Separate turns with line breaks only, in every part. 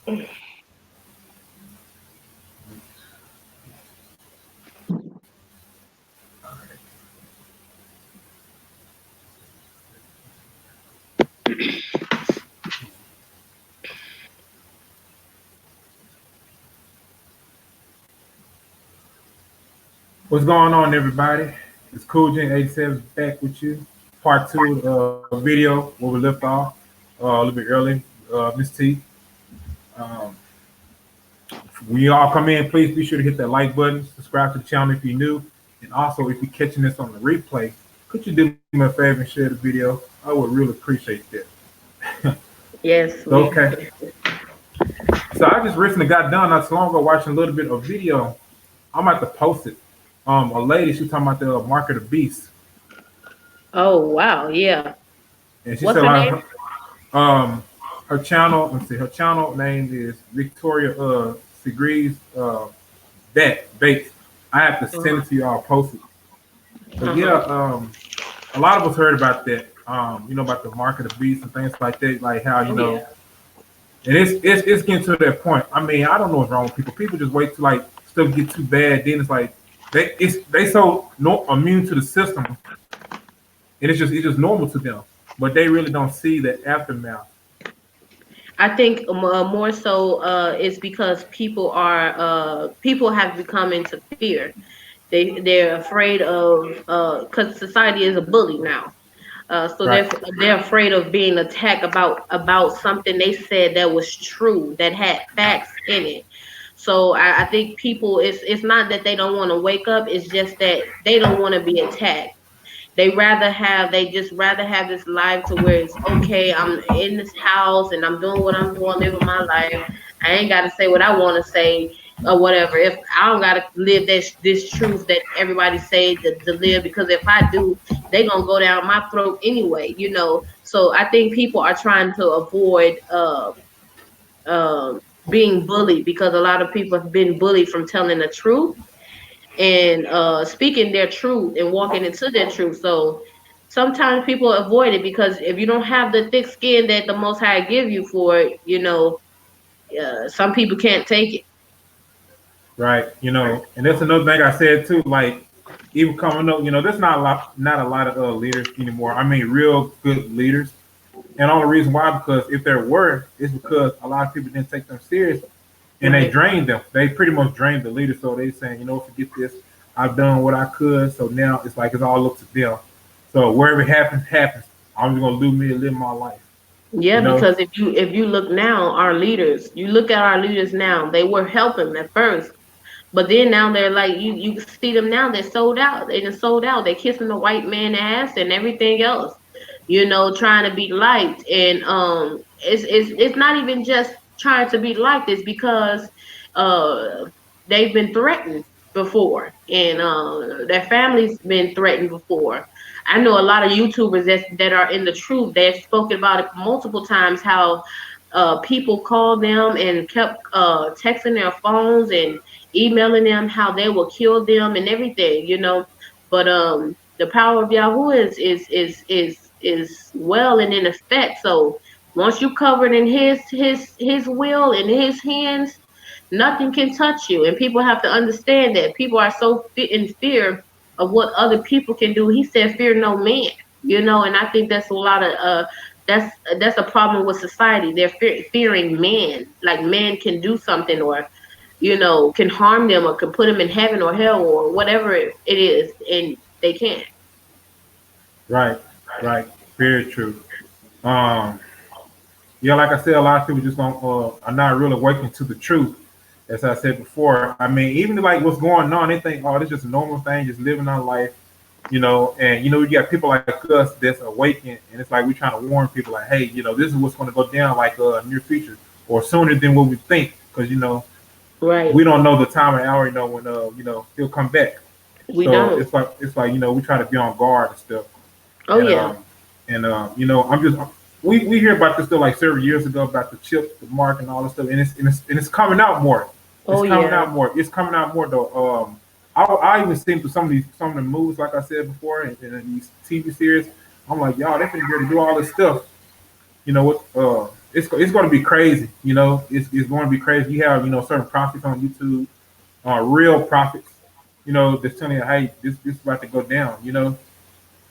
What's going on, everybody? It's Cool Gen 87 back with you. Part two video where we left off a little bit early. Miss T. Um, when you all come in, please be sure to hit that like button, subscribe to the channel if you're new, and also if you're catching this on the replay, could you do me a favor and share the video? I would really appreciate that.
Yes.
Okay. So I just recently got done not so long ago watching a little bit of video. I'm about to post it. A lady, she was talking about the market of beasts.
Oh wow, yeah.
And she
What's
said
her
like
name?
her channel, let's see, her channel name is Victoria Segree's that bait. I have to send it to y'all, post it. But yeah,
Uh-huh.
a lot of us heard about that. About the market of beasts and things like that, like how
Oh yeah.
and it's getting to that point. I mean, I don't know what's wrong with people. People just wait till like stuff get too bad, then it's like they so no immune to the system, and it's just normal to them, but they really don't see the aftermath.
I think more so it's because people have become into fear. They're afraid of because society is a bully now. So
Right.
they're afraid of being attacked about something they said that was true, that had facts in it. So I think people, it's not that they don't want to wake up, it's just that they don't want to be attacked. They just rather have this life to where it's okay, I'm in this house and I'm doing what I'm doing, living my life. I ain't gotta say what I wanna say or whatever. If I don't gotta live this truth that everybody say to live, because if I do, they gonna go down my throat anyway. So I think people are trying to avoid being bullied, because a lot of people have been bullied from telling the truth and speaking their truth and walking into their truth. So sometimes people avoid it because if you don't have the thick skin that the Most High give you for it, some people can't take it.
Right. And that's another thing I said too. Like even coming up, there's not a lot of leaders anymore. I mean, real good leaders. And all the reason why, because if there were, it's because a lot of people didn't take them serious, and they
Right.
drained them. They pretty much drained the leaders. So they saying, forget this. I've done what I could. So now it's like it's all up to them. So wherever it happens, happens. I'm just gonna live my life. You
Yeah,
know.
because if you look now, you look at our leaders now, they were helping at first. But then now they're like, you see them now, they're sold out. They just sold out. They're kissing the white man ass and everything else, trying to be liked. And it's not even just trying to be liked, it's because uh they've been threatened before, and their families been threatened before. I know a lot of YouTubers that are in the truth. They've spoken about it multiple times, how people called them and kept texting their phones and emailing them how they will kill them and everything. But the power of Yahoo is well and in effect. So once you covered in his will and his hands, nothing can touch you. And people have to understand that people are so in fear of what other people can do. He said, "Fear no man." And I think that's a lot of that's a problem with society. They're fearing man, like man can do something, or can harm them, or can put them in heaven or hell or whatever it is, and they can't.
Right. Right. Very true. Um. Yeah, like I said, a lot of people just don't are not really waking to the truth. As I said before, I mean, even like what's going on, they think, oh, this is just a normal thing, just living our life, And you got people like us that's awakened, and it's like we're trying to warn people, like, hey, this is what's going to go down, like near future or sooner than what we think, because
Right.
we don't know the time and hour, when he'll come back.
We
So
don't.
it's like we try to be on guard and stuff,
Oh
and
yeah.
I'm just we hear about this stuff like several years ago about the chips, the mark, and all this stuff, and it's coming out more. It's
Oh
coming
yeah.
out more. It's coming out more though. I even seen through some of the movies, like I said before, and these TV series. I'm like, y'all, they finna be able to do all this stuff. You know what? it's going to be crazy. It's going to be crazy. You have certain prophets on YouTube, real prophets. That's telling you, hey, this is about to go down. And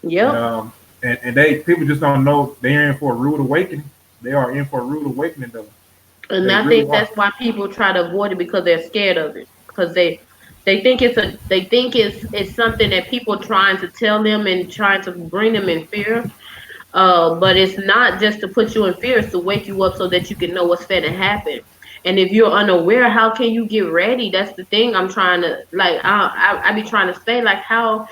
Yep.
they people just don't know they're in for a rude awakening. They are in for a rude awakening, though.
And
They
I
really
think
are.
that's why people try to avoid it because they're scared of it. Because they think it's something that people trying to tell them and trying to bring them in fear. But it's not just to put you in fear; it's to wake you up so that you can know what's going to happen. And if you're unaware, how can you get ready? That's the thing I'm trying to like. I be trying to say like how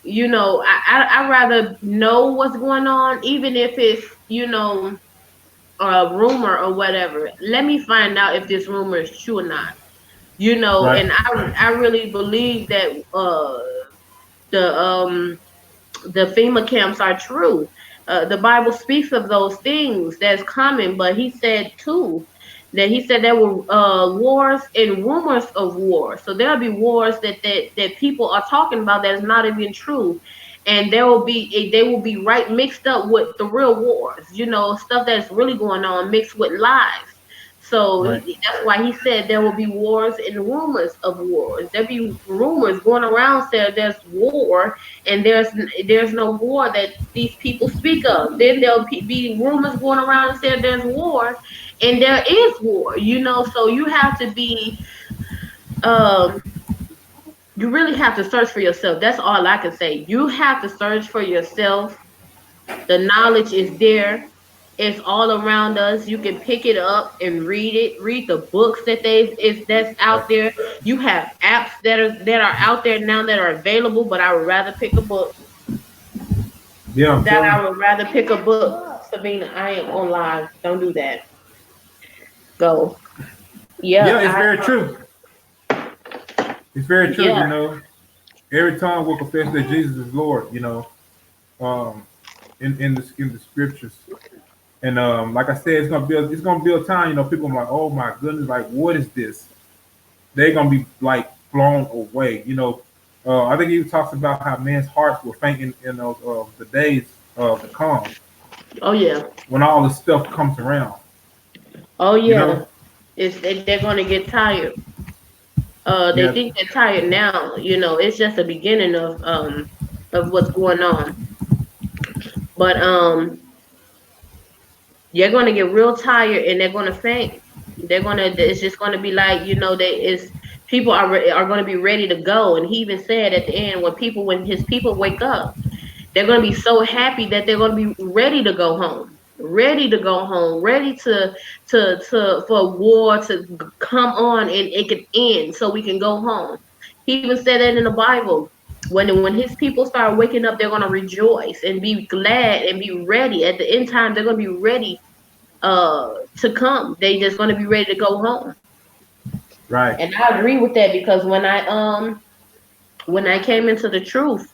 I rather know what's going on, even if it's a rumor or whatever. Let me find out if this rumor is true or not.
Right,
And I really believe that the the FEMA camps are true. The Bible speaks of those things that's coming, but he said too that he said there were wars and rumors of war. So there'll be wars that people are talking about that is not even true, and they will be right mixed up with the real wars. Stuff that's really going on mixed with lies. So
right.
that's why he said there will be wars and rumors of wars. There'll be rumors going around saying there's war, and there's no war that these people speak of. Then there'll be rumors going around and saying there's war, and there is war. So you have to be, um, you really have to search for yourself. That's all I can say. You have to search for yourself. The knowledge is there. It's all around us. You can pick it up and read it. Read the books that's out
Right.
there. You have apps that are out there now that are available, but I would rather pick a book.
Yeah, I'm
That
telling
I
you.
would rather pick a book. Sabina, I ain't gonna lie. Don't do that. Go.
Yeah,
Yeah,
it's very true. It's very true.
yeah.
Every tongue will confess that Jesus is Lord. Um, in the scriptures. And like I said, it's gonna be a time. People are like, oh my goodness, like what is this? They're gonna be like blown away. I think he talks about how men's hearts will faint in the days to come
Oh yeah.
when all this stuff comes around.
Oh
You
yeah.
know?
They're gonna get tired. They
Yeah,
think they're tired now. It's just the beginning of what's going on. But you're gonna get real tired and they're gonna faint. It's just gonna be like, they is people are gonna be ready to go. And he even said at the end, when his people wake up, they're gonna be so happy that they're gonna be ready to go home. Ready to go home, ready to for war to come on and it can end so we can go home. He even said that in the Bible. When his people start waking up, they're gonna rejoice and be glad and be ready. At the end time, they're gonna be ready to come. They just gonna be ready to go home.
right,
And I agree with that because when I came into the truth,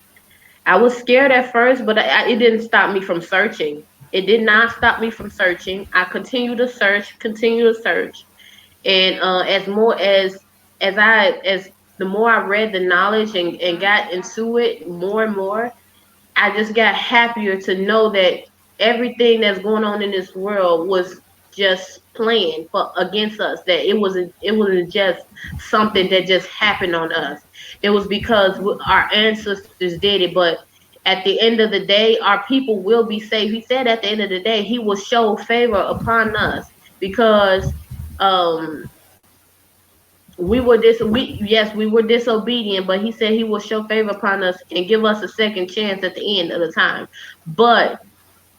I was scared at first, but it didn't stop me from searching. It did not stop me from searching. I continue to search, and as the more I read the knowledge and got into it more and more, I just got happier to know that everything that's going on in this world was just planned for against us. That it wasn't just something that just happened on us. It was because our ancestors did it. But at the end of the day, our people will be saved. He said at the end of the day, he will show favor upon us because um we were disobedient, but he said he will show favor upon us and give us a second chance at the end of the time. But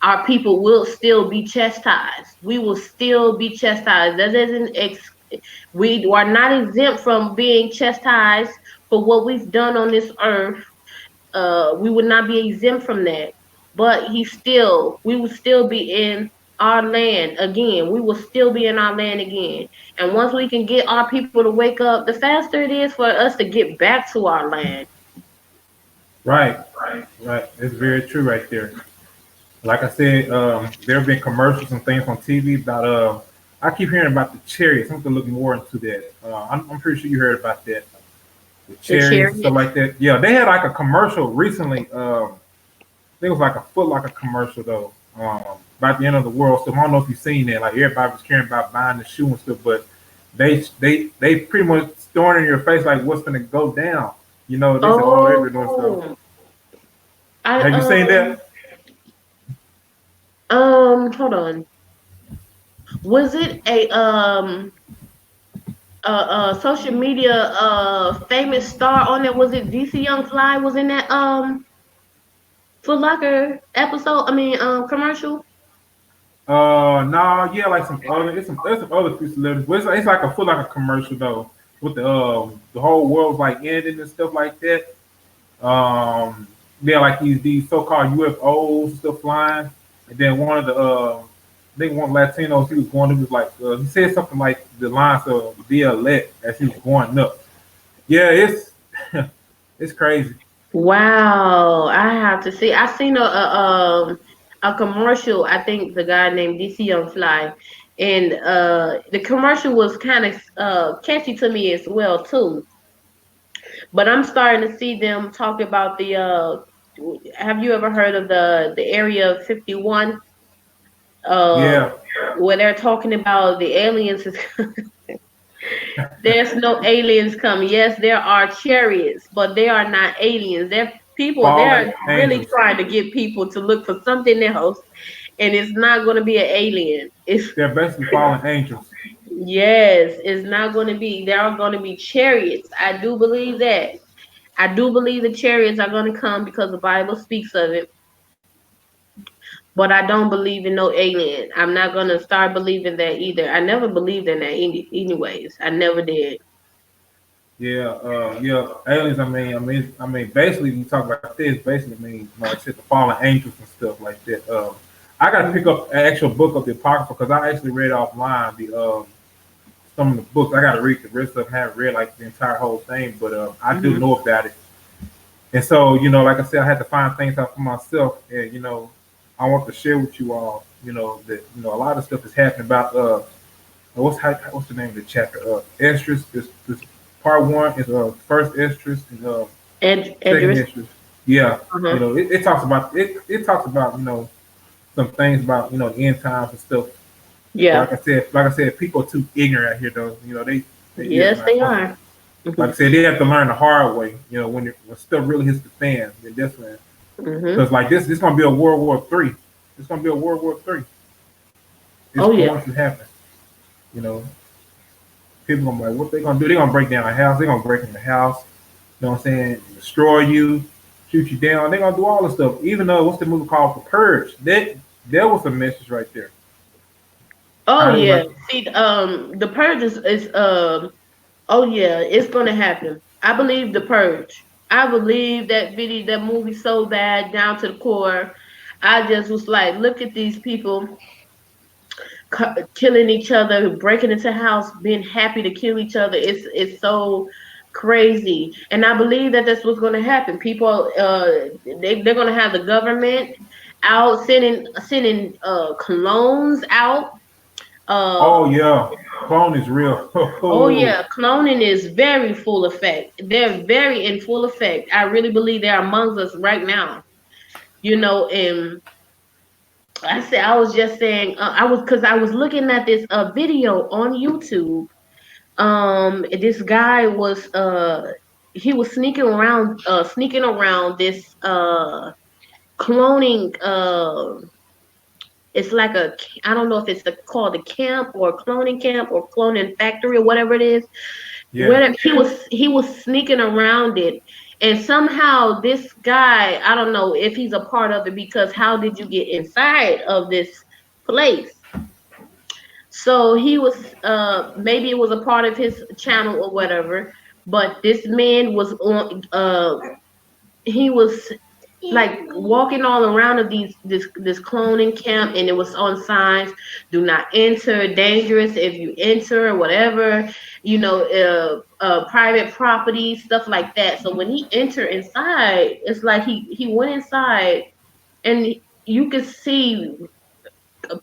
our people will still be chastised. We will still be chastised. That doesn't we are not exempt from being chastised for what we've done on this earth. We would not be exempt from that. But we will still be in our land again. We will still be in our land again. And once we can get our people to wake up, the faster it is for us to get back to our land.
right, right. It's very true right there. Like I said, there have been commercials and things on TV about. I keep hearing about the chariots. I'm gonna look more into that. I'm pretty sure you heard about that, the
The
chariots and stuff
chariots.
like that. Yeah, they had like a commercial recently. I think it was like a Foot Locker commercial though. about the end of the world. So I don't know if you've seen that. Like everybody was caring about buying the shoe and stuff, but they pretty much throwing in your face like what's gonna go down. You know, they said, oh, they're doing stuff.
Oh, I
Have you seen that?
hold on. Was it a social media famous star on there? Was it DC Young Fly was in that Foot Locker episode? I mean commercial?
No, yeah, like some other, it's some other few celebrities, but it's like a full like a commercial though, with the whole world's like ending and stuff like that. Yeah, like these so-called UFOs and stuff flying, and then one of the I think one Latinos he was going, he was like he said something like the lines of the elect as he was going up. Yeah, it's it's crazy.
Wow, I have to see. I seen a commercial. I think the guy named DC Young Fly, and the commercial was kind of catchy to me as well too. But I'm starting to see them talk about the. Have you ever heard of the Area 51? Uh,
Yeah,
where they're talking about the aliens. There's no aliens coming. Yes, there are chariots, but they are not aliens. They're people.
fallen
They're really
angels.
trying to get people to look for something else, and it's not going to be an alien. It's
They're basically fallen angels.
yes, it's not going to be. There are going to be chariots. I do believe that. I do believe the chariots are going to come because the Bible speaks of it. But I don't believe in no alien. I'm not going to start believing that either. I never believed in that anyways. I never did.
Yeah, yeah, aliens. Basically, you talk about this. Basically, like I said, the fallen angels and stuff like that. I got to pick up an actual book of the Apocrypha because I actually read offline the some of the books. I got to read the rest of them. I haven't read like the entire whole thing, but I do
Hmm.
know about it. And so, like I said, I had to find things out for myself, and I want to share with you all. That a lot of stuff is happening about what's the name of the chapter? Estrus is part one is first Estrus and second
Edris.
Estrus. Yeah,
Uh-huh.
it talks about it talks about some things about the end times and stuff. But
Yeah.
like I said, people are too ignorant out here though. They ears
Yes,
not
they
fucking.
are.
Like
Hmm.
I said, they have to learn the hard way. When stuff really hits the fan, then that's when.
Hmm.
Because like this gonna be a World War III. It's gonna be a World War III. It's
Oh yeah.
going to happen. You know, people gonna be like, what they gonna do? They gonna break down a house. They gonna break in the house. You know what I'm saying? Destroy you, shoot you down. They gonna do all this stuff. Even though what's the movie called The Purge? That was a message right there.
Oh
How they
yeah.
like,
See, the purge is. Oh yeah, it's gonna happen. I believe the purge. I believe that video, that movie, so bad down to the core. I just was like, look at these people killing each other, breaking into house, being happy to kill each other. It's so crazy, and I believe that that's what's going to happen. People, they're going to have the government out sending clones out.
oh
Uh,
yeah, clone is real.
oh
Oh
yeah, cloning is very full effect. They're very in full effect. I really believe they're amongst us right now. And I was just saying, I was looking at this video on YouTube. This guy was he was sneaking around this cloning. It's like I don't know if it's called a camp or cloning camp or cloning factory or whatever it is.
yeah.
Where he was sneaking around it, and somehow this guy, I don't know if he's a part of it, because how did you get inside of this place? So he was, maybe it was a part of his channel or whatever, but this man was on, he was like walking all around of this cloning camp, and it was on signs: do not enter, dangerous if you enter, or whatever, private property, stuff like that. So when he entered inside, it's like he went inside, and you could see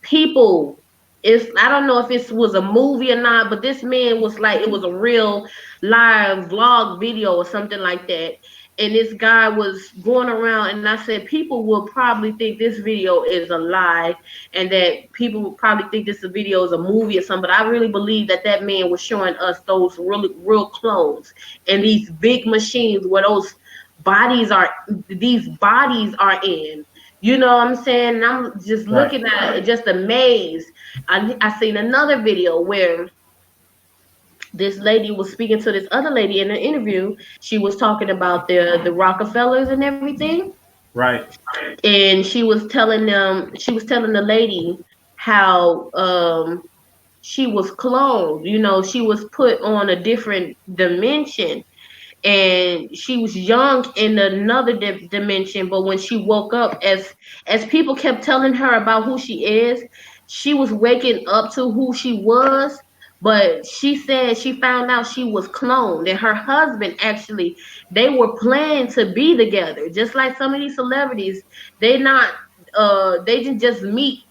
people. I don't know if it was a movie or not, but this man was like, it was a real live vlog video or something like that. and this guy was going around, and I said people will probably think this video is a lie, and that people will probably think this video is a movie or something. But I really believe that that man was showing us those really real clones and these big machines where these bodies are in. You know what I'm saying? And I'm just
Right.
looking at it, just amazed. I seen another video where this lady was speaking to this other lady in an interview. She was talking about the Rockefellers and everything,
Right.
and she was telling the lady how she was cloned. You know, she was put on a different dimension, and she was young in another dimension, but when she woke up, as people kept telling her about who she is, she was waking up to who she was. But she said she found out she was cloned, and her husband actually, they were planning to be together, just like some of these celebrities. They didn't just meet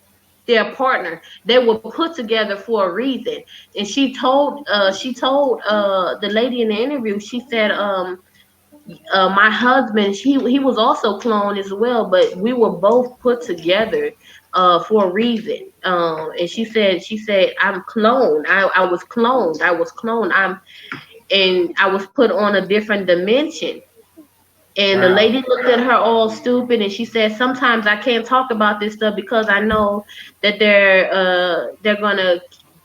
their partner. They were put together for a reason. And she told the lady in the interview, she said, my husband, he was also cloned as well, but we were both put together for a reason. And she said, I'm cloned. I was cloned. I was cloned. I was put on a different dimension. And the
Wow.
lady looked at her all stupid, and she said, "Sometimes I can't talk about this stuff because I know that they're gonna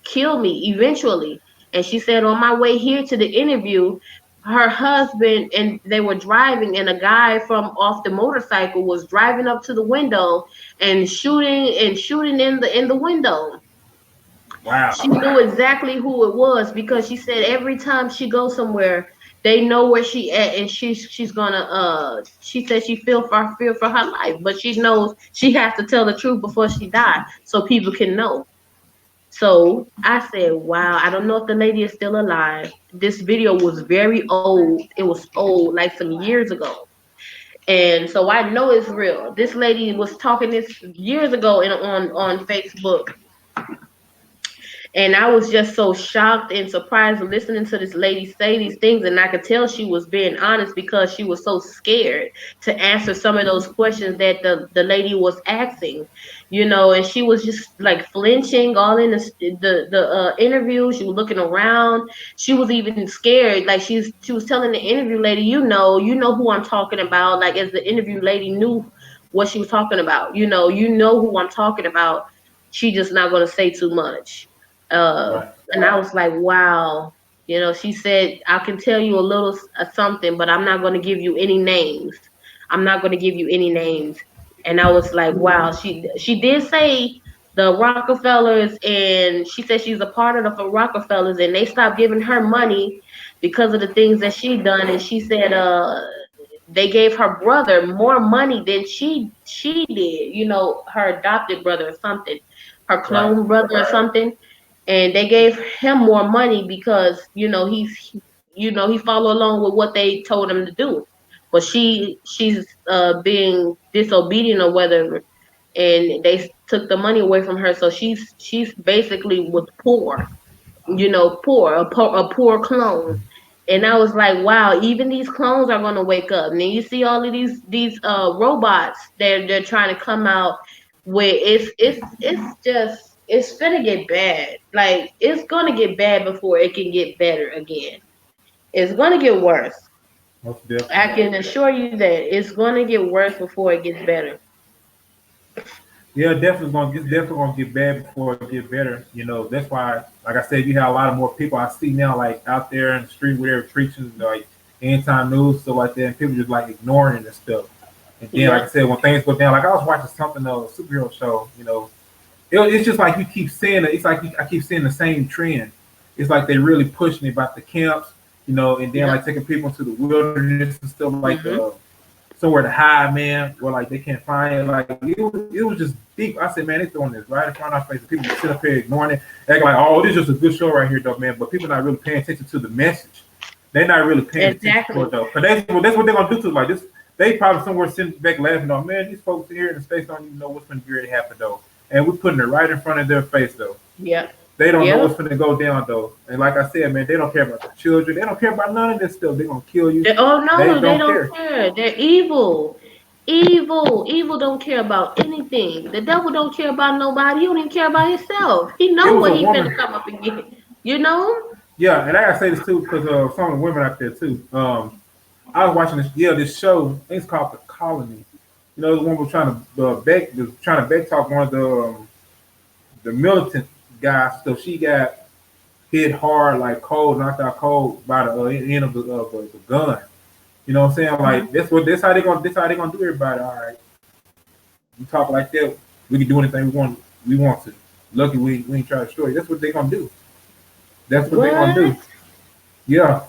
kill me eventually." And she said, on my way here to the interview, her husband and they were driving, and a guy from off the motorcycle was driving up to the window and shooting in the window.
Wow.
She knew exactly who it was because she said every time she goes somewhere, they know where she at, and she's gonna she said she feel for her life, but she knows she has to tell the truth before she died so people can know. So I said, wow, I don't know if the lady is still alive. This video was very old. It was old, like some years ago. And so I know it's real. This lady was talking this years ago on Facebook, and I was just so shocked and surprised listening to this lady say these things. And I could tell she was being honest because she was so scared to answer some of those questions that the lady was asking, you know, and she was just like flinching all in the interview. She was looking around. She was even scared. Like she was telling the interview lady, you know who I'm talking about. Like as the interview lady knew what she was talking about, you know who I'm talking about. She just not going to say too much.
Right.
And I was like, wow. She said, I can tell you a little something, but I'm not going to give you any names. I'm not going to give you any names. And I was like, wow. She did say the Rockefellers, and she said she's a part of the Rockefellers, and they stopped giving her money because of the things that she done. And she said, they gave her brother more money than she did. Her adopted brother or something, her
Right.
clone brother or something, and they gave him more money because he followed along with what they told him to do. But she's being disobedient or whatever, and they took the money away from her. So she's basically was poor, poor, a poor clone. And I was like, wow, even these clones are gonna wake up. And then you see all of these robots, they're trying to come out where it's gonna get bad. Like it's gonna get bad before it can get better again. It's gonna get worse.
Most
I
definitely.
can assure you that it's gonna get worse before it gets better.
Yeah, definitely gonna get bad before it get better. That's why, like I said, you have a lot of more people I see now, like out there in the street where they're preaching like end time news, stuff like that, and people just like ignoring it and stuff. And then, like I
Yep.
said, when things go down, like I was watching something, a superhero show, it's just like you keep seeing it. It's like I keep seeing the same trend. It's like they really pushing it about the camps, and then like
Yep.
taking people to the wilderness and stuff like
Mhm.
somewhere to hide, man, where like they can't find it. Like it was just deep. I said, man, they throwing this right in front of our face. People just sit up here ignoring it, acting like, oh, this is just a good show right here, though, man. But people not really paying attention to the message. They're not really paying attention to it
Exactly.
though. Cause that's what they're gonna do to it. Like this. They probably somewhere sitting back laughing, oh man, these folks here in the States don't even know what's going to be ready to happen though. And we're putting it right in front of their face though.
Yep.
They don't know
Yep.
what's going to go down though. And like I said, man, they don't care about the children. They don't care about none of this stuff. They're gonna kill you.
Oh
They
no, they
don't
don't
care.
care. They're evil. Evil don't care about anything. The devil don't care about nobody. He don't even care about himself. He
It
know
was
what
a
he finna
woman.
come up and get. You know?
Yeah, and I gotta say this too because some of the women out there too. I was watching this show. I think it's called The Colony. You know, the one was trying to back talk one of the militant guys. So she got hit hard, like cold, knocked out cold by the end of the gun. You know what I'm saying? Like this how they gonna do everybody. All right, you talk like that, we can do anything we want to. Lucky we ain't try to destroy you. That's what they gonna do. That's what they gonna
What?
do. Yeah.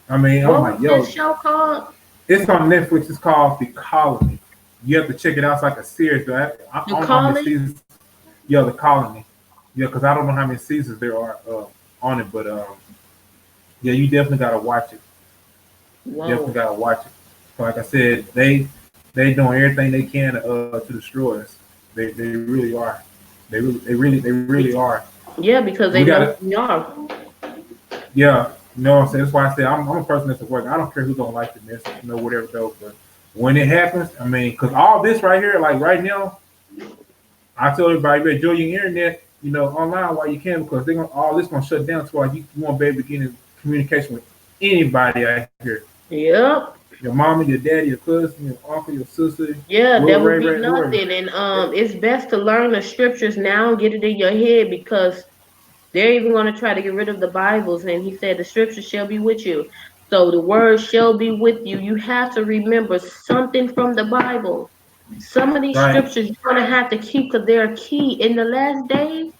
I mean, I'm
What
like,
was this
yo,
show called?
it's on Netflix. It's called The Colony. You have to check it out. It's like a series. I
The
don't know how many
Calling?
seasons. Yeah, The Colony. Yeah, because I don't know how many seasons there are on it, but yeah, you definitely gotta watch it. Definitely
Whoa.
gotta watch it. So like I said, they doing everything they can to destroy us. They really are. They really are.
Yeah, because
And we
they know
gotta,
who we are.
yeah, you know what I'm saying. That's why I say I'm a person that's at work. I don't care who don't like the message, whatever though. But when it happens, I mean, because all this right here, like right now, I tell everybody, you enjoy your internet, online while you can, because they gonna all this gonna shut down. So like you won't be able to get in communication with anybody out here.
Yep.
Your mama, your daddy, your cousin, your uncle, your sister,
Yeah,
Lil
there would
Ray
be
Ray, whoever.
nothing. And it's best to learn the scriptures now and get it in your head because they're even going to try to get rid of the Bibles. And he said, the scriptures shall be with you. So the word shall be with you. You have to remember something from the Bible. Some of these
Right,
scriptures you're going to have to keep because they're key. In the last days,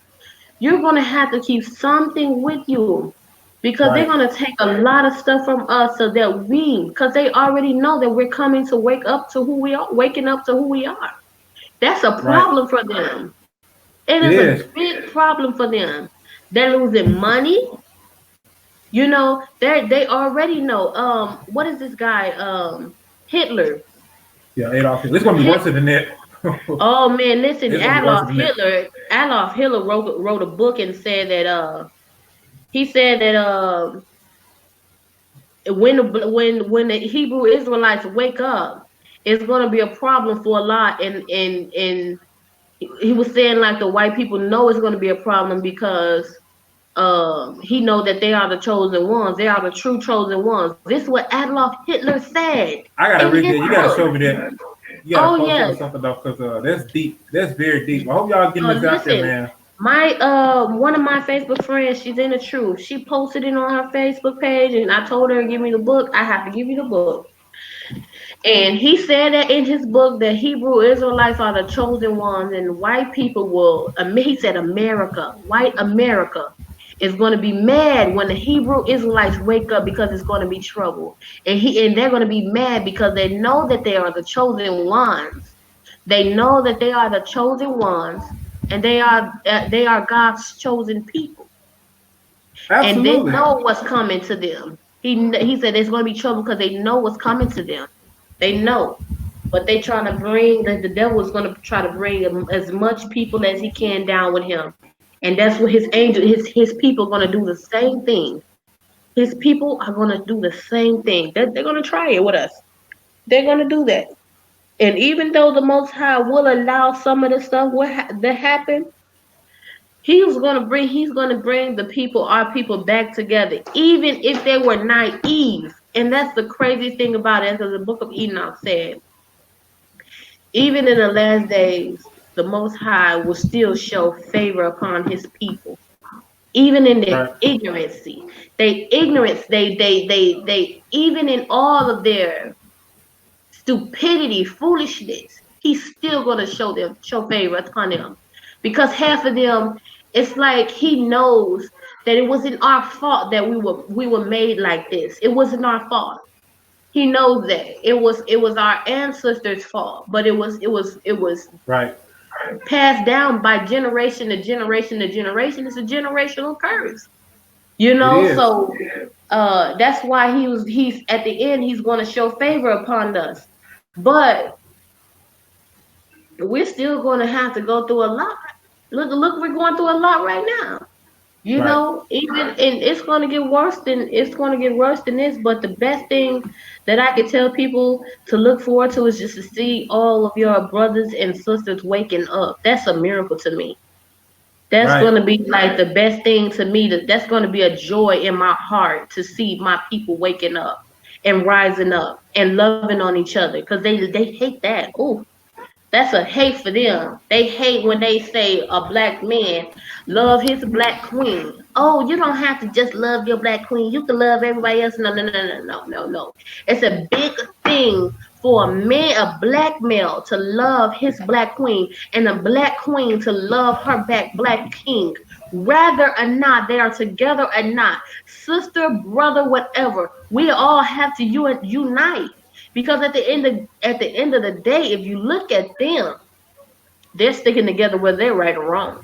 you're going to have to keep something with you because they're
right,
going to take a lot of stuff from us so that because they already know that we're coming to wake up to who we are, waking up to who we are. That's a
right.
problem for them. It
It
is a
is.
big problem for them. They're losing money. They already know. What is this guy? Hitler.
Yeah, Adolf Hitler. It's gonna be worse
Hit.
than that.
Oh man, listen.
It's gonna be worse
Adolf
than that.
Hitler. Adolf Hitler wrote a book and said that he said that when the Hebrew Israelites wake up, it's going to be a problem for a lot. And he was saying like the white people know it's going to be a problem because he know that they are the chosen ones. They are the true chosen ones. This is what Adolf Hitler said
I gotta
in
read
his
that. You gotta
book.
show me that. You gotta
Oh
post that or
yes.
something though, because that's deep. That's very deep. I hope y'all getting this out there,
Listen,
man.
my one of my Facebook friends, she's in the truth. She posted it on her Facebook page, and I told her to give me the book. I have to give you the book. And he said that in his book that Hebrew Israelites are the chosen ones, and white people will. He said white America, is going to be mad when the Hebrew Israelites wake up because it's going to be trouble, and they're going to be mad because they know that they are the chosen ones. They know that they are the chosen ones, and they are God's chosen people, and they
Absolutely.
know what's coming to them. He said there's going to be trouble because they know what's coming to them. They know. But they trying to bring the devil is going to try to bring as much people as he can down with him, and that's what his people are going to do the same thing. His people are going to do the same thing. They're going to try it with us. They're going to do that. And even though the Most High will allow some of the stuff that happen, he's going to bring the people, our people, back together, even if they were naive. And that's the crazy thing about it, because the Book of Enoch said even in the last days, the Most High will still show favor upon His people, even in their
Right.
ignorancy. Even in all of their stupidity, foolishness, He's still gonna show favor upon them, because half of them, it's like He knows that it wasn't our fault that we were made like this. It wasn't our fault. He knows that it was our ancestors' fault, but it was
Right.
passed down by generation to generation to generation. It's a generational curse, you
It
know.
is.
So that's why he's at the end he's going to show favor upon us, but we're still going to have to go through a lot. Look, we're going through a lot right now. You
Right.
know, even and it's gonna get worse than this. But the best thing that I could tell people to look forward to is just to see all of your brothers and sisters waking up. That's a miracle to me. That's
Right.
gonna be like the best thing to me. That's gonna be a joy in my heart to see my people waking up and rising up and loving on each other because they hate that. Ooh, that's a hate for them. They hate when they say a black man love his black queen. Oh, you don't have to just love your black queen. You can love everybody else. No, no, no, no, no, no, no. It's a big thing for a man, a black male, to love his black queen and a black queen to love her black king. Whether or not they are together or not, sister, brother, whatever, we all have to unite. Because at the end of the day, if you look at them, they're sticking together whether they're right or wrong.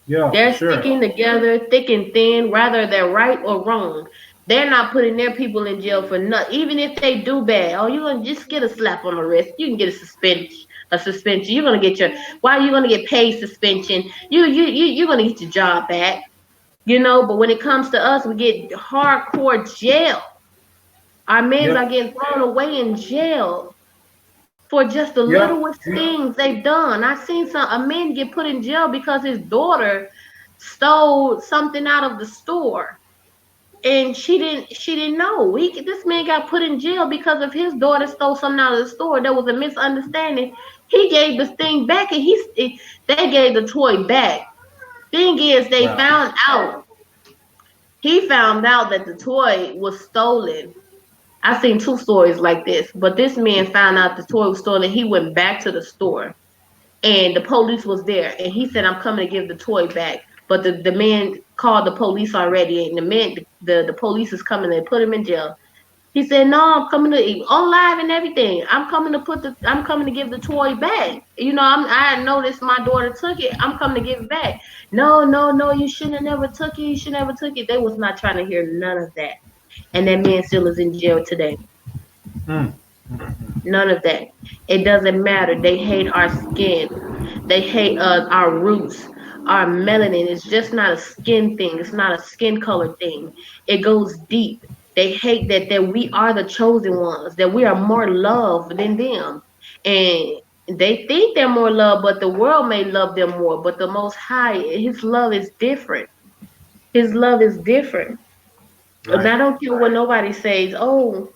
Yeah, for
They're
sure.
sticking together thick and thin, whether they're right or wrong. They're not putting their people in jail for nothing. Even if they do bad, oh, you're gonna just get a slap on the wrist. You can get a suspension. A suspension. You're gonna get your. Why are you gonna get paid suspension? You're gonna get your job back. You know. But when it comes to us, we get hardcore jail. Our men are
Yep.
getting thrown away in jail for just the
Yeah.
littlest things they've done. I seen a man get put in jail because his daughter stole something out of the store, and she didn't know. This man got put in jail because of his daughter stole something out of the store. There was a misunderstanding. He gave this thing back, and they gave the toy back. Thing is, they
Right.
found out. He found out that the toy was stolen. I seen two stories like this, but this man found out the toy was stolen. He went back to the store, and the police was there, and he said, "I'm coming to give the toy back." But the man called the police already, and the police is coming. They put him in jail. He said, "No, I'm coming to on live and everything. I'm coming to give the toy back. You know, I noticed my daughter took it. I'm coming to give it back. No, no, no, you shouldn't have never took it. You should never took it." They was not trying to hear none of that, and that man still is in jail today.
Mm.
None of that. It doesn't matter. They hate our skin. They hate our roots. Our melanin is just not a skin thing. It's not a skin color thing. It goes deep. They hate that we are the chosen ones, that we are more loved than them. And they think they're more loved, but the world may love them more. But the Most High, His love is different. His love is different. And
Right.
I don't care what nobody says. Oh,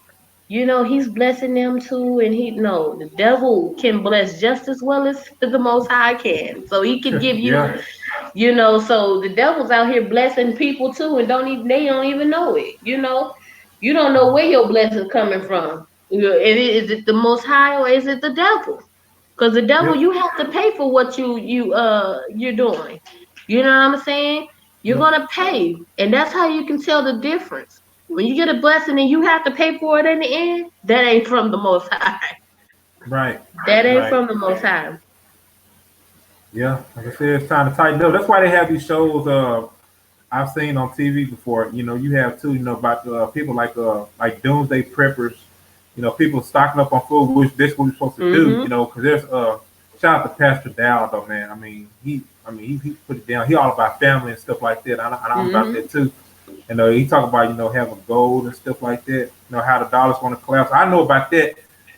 you know, he's blessing them too, and he no, the devil can bless just as well as the Most High can. So he can give you,
Yeah.
you know, so the devil's out here blessing people too, and they don't even know it. You don't know where your blessing's coming from. Is it the Most High or is it the devil? Because the devil,
Yep.
you have to pay for what you're doing. You know what I'm saying? You're
Yep.
gonna pay, and that's how you can tell the difference. When you get a blessing and you have to pay for it in the end, that ain't from the Most High.
Right.
That ain't
Right.
from the Most High.
Yeah. Like I said, it's time to tighten up. That's why they have these shows. I've seen on TV before. You know, you have too. You know about people like doomsday preppers. You know, people stocking up on food, which this what we're supposed to do. You
Mhm.
know, because there's shout out to Pastor Dow though, man. He put it down. He all about family and stuff like that. I'm about
Mhm.
that too. And he talk about having gold and stuff like that. You know how the dollar's going to collapse. I know about that,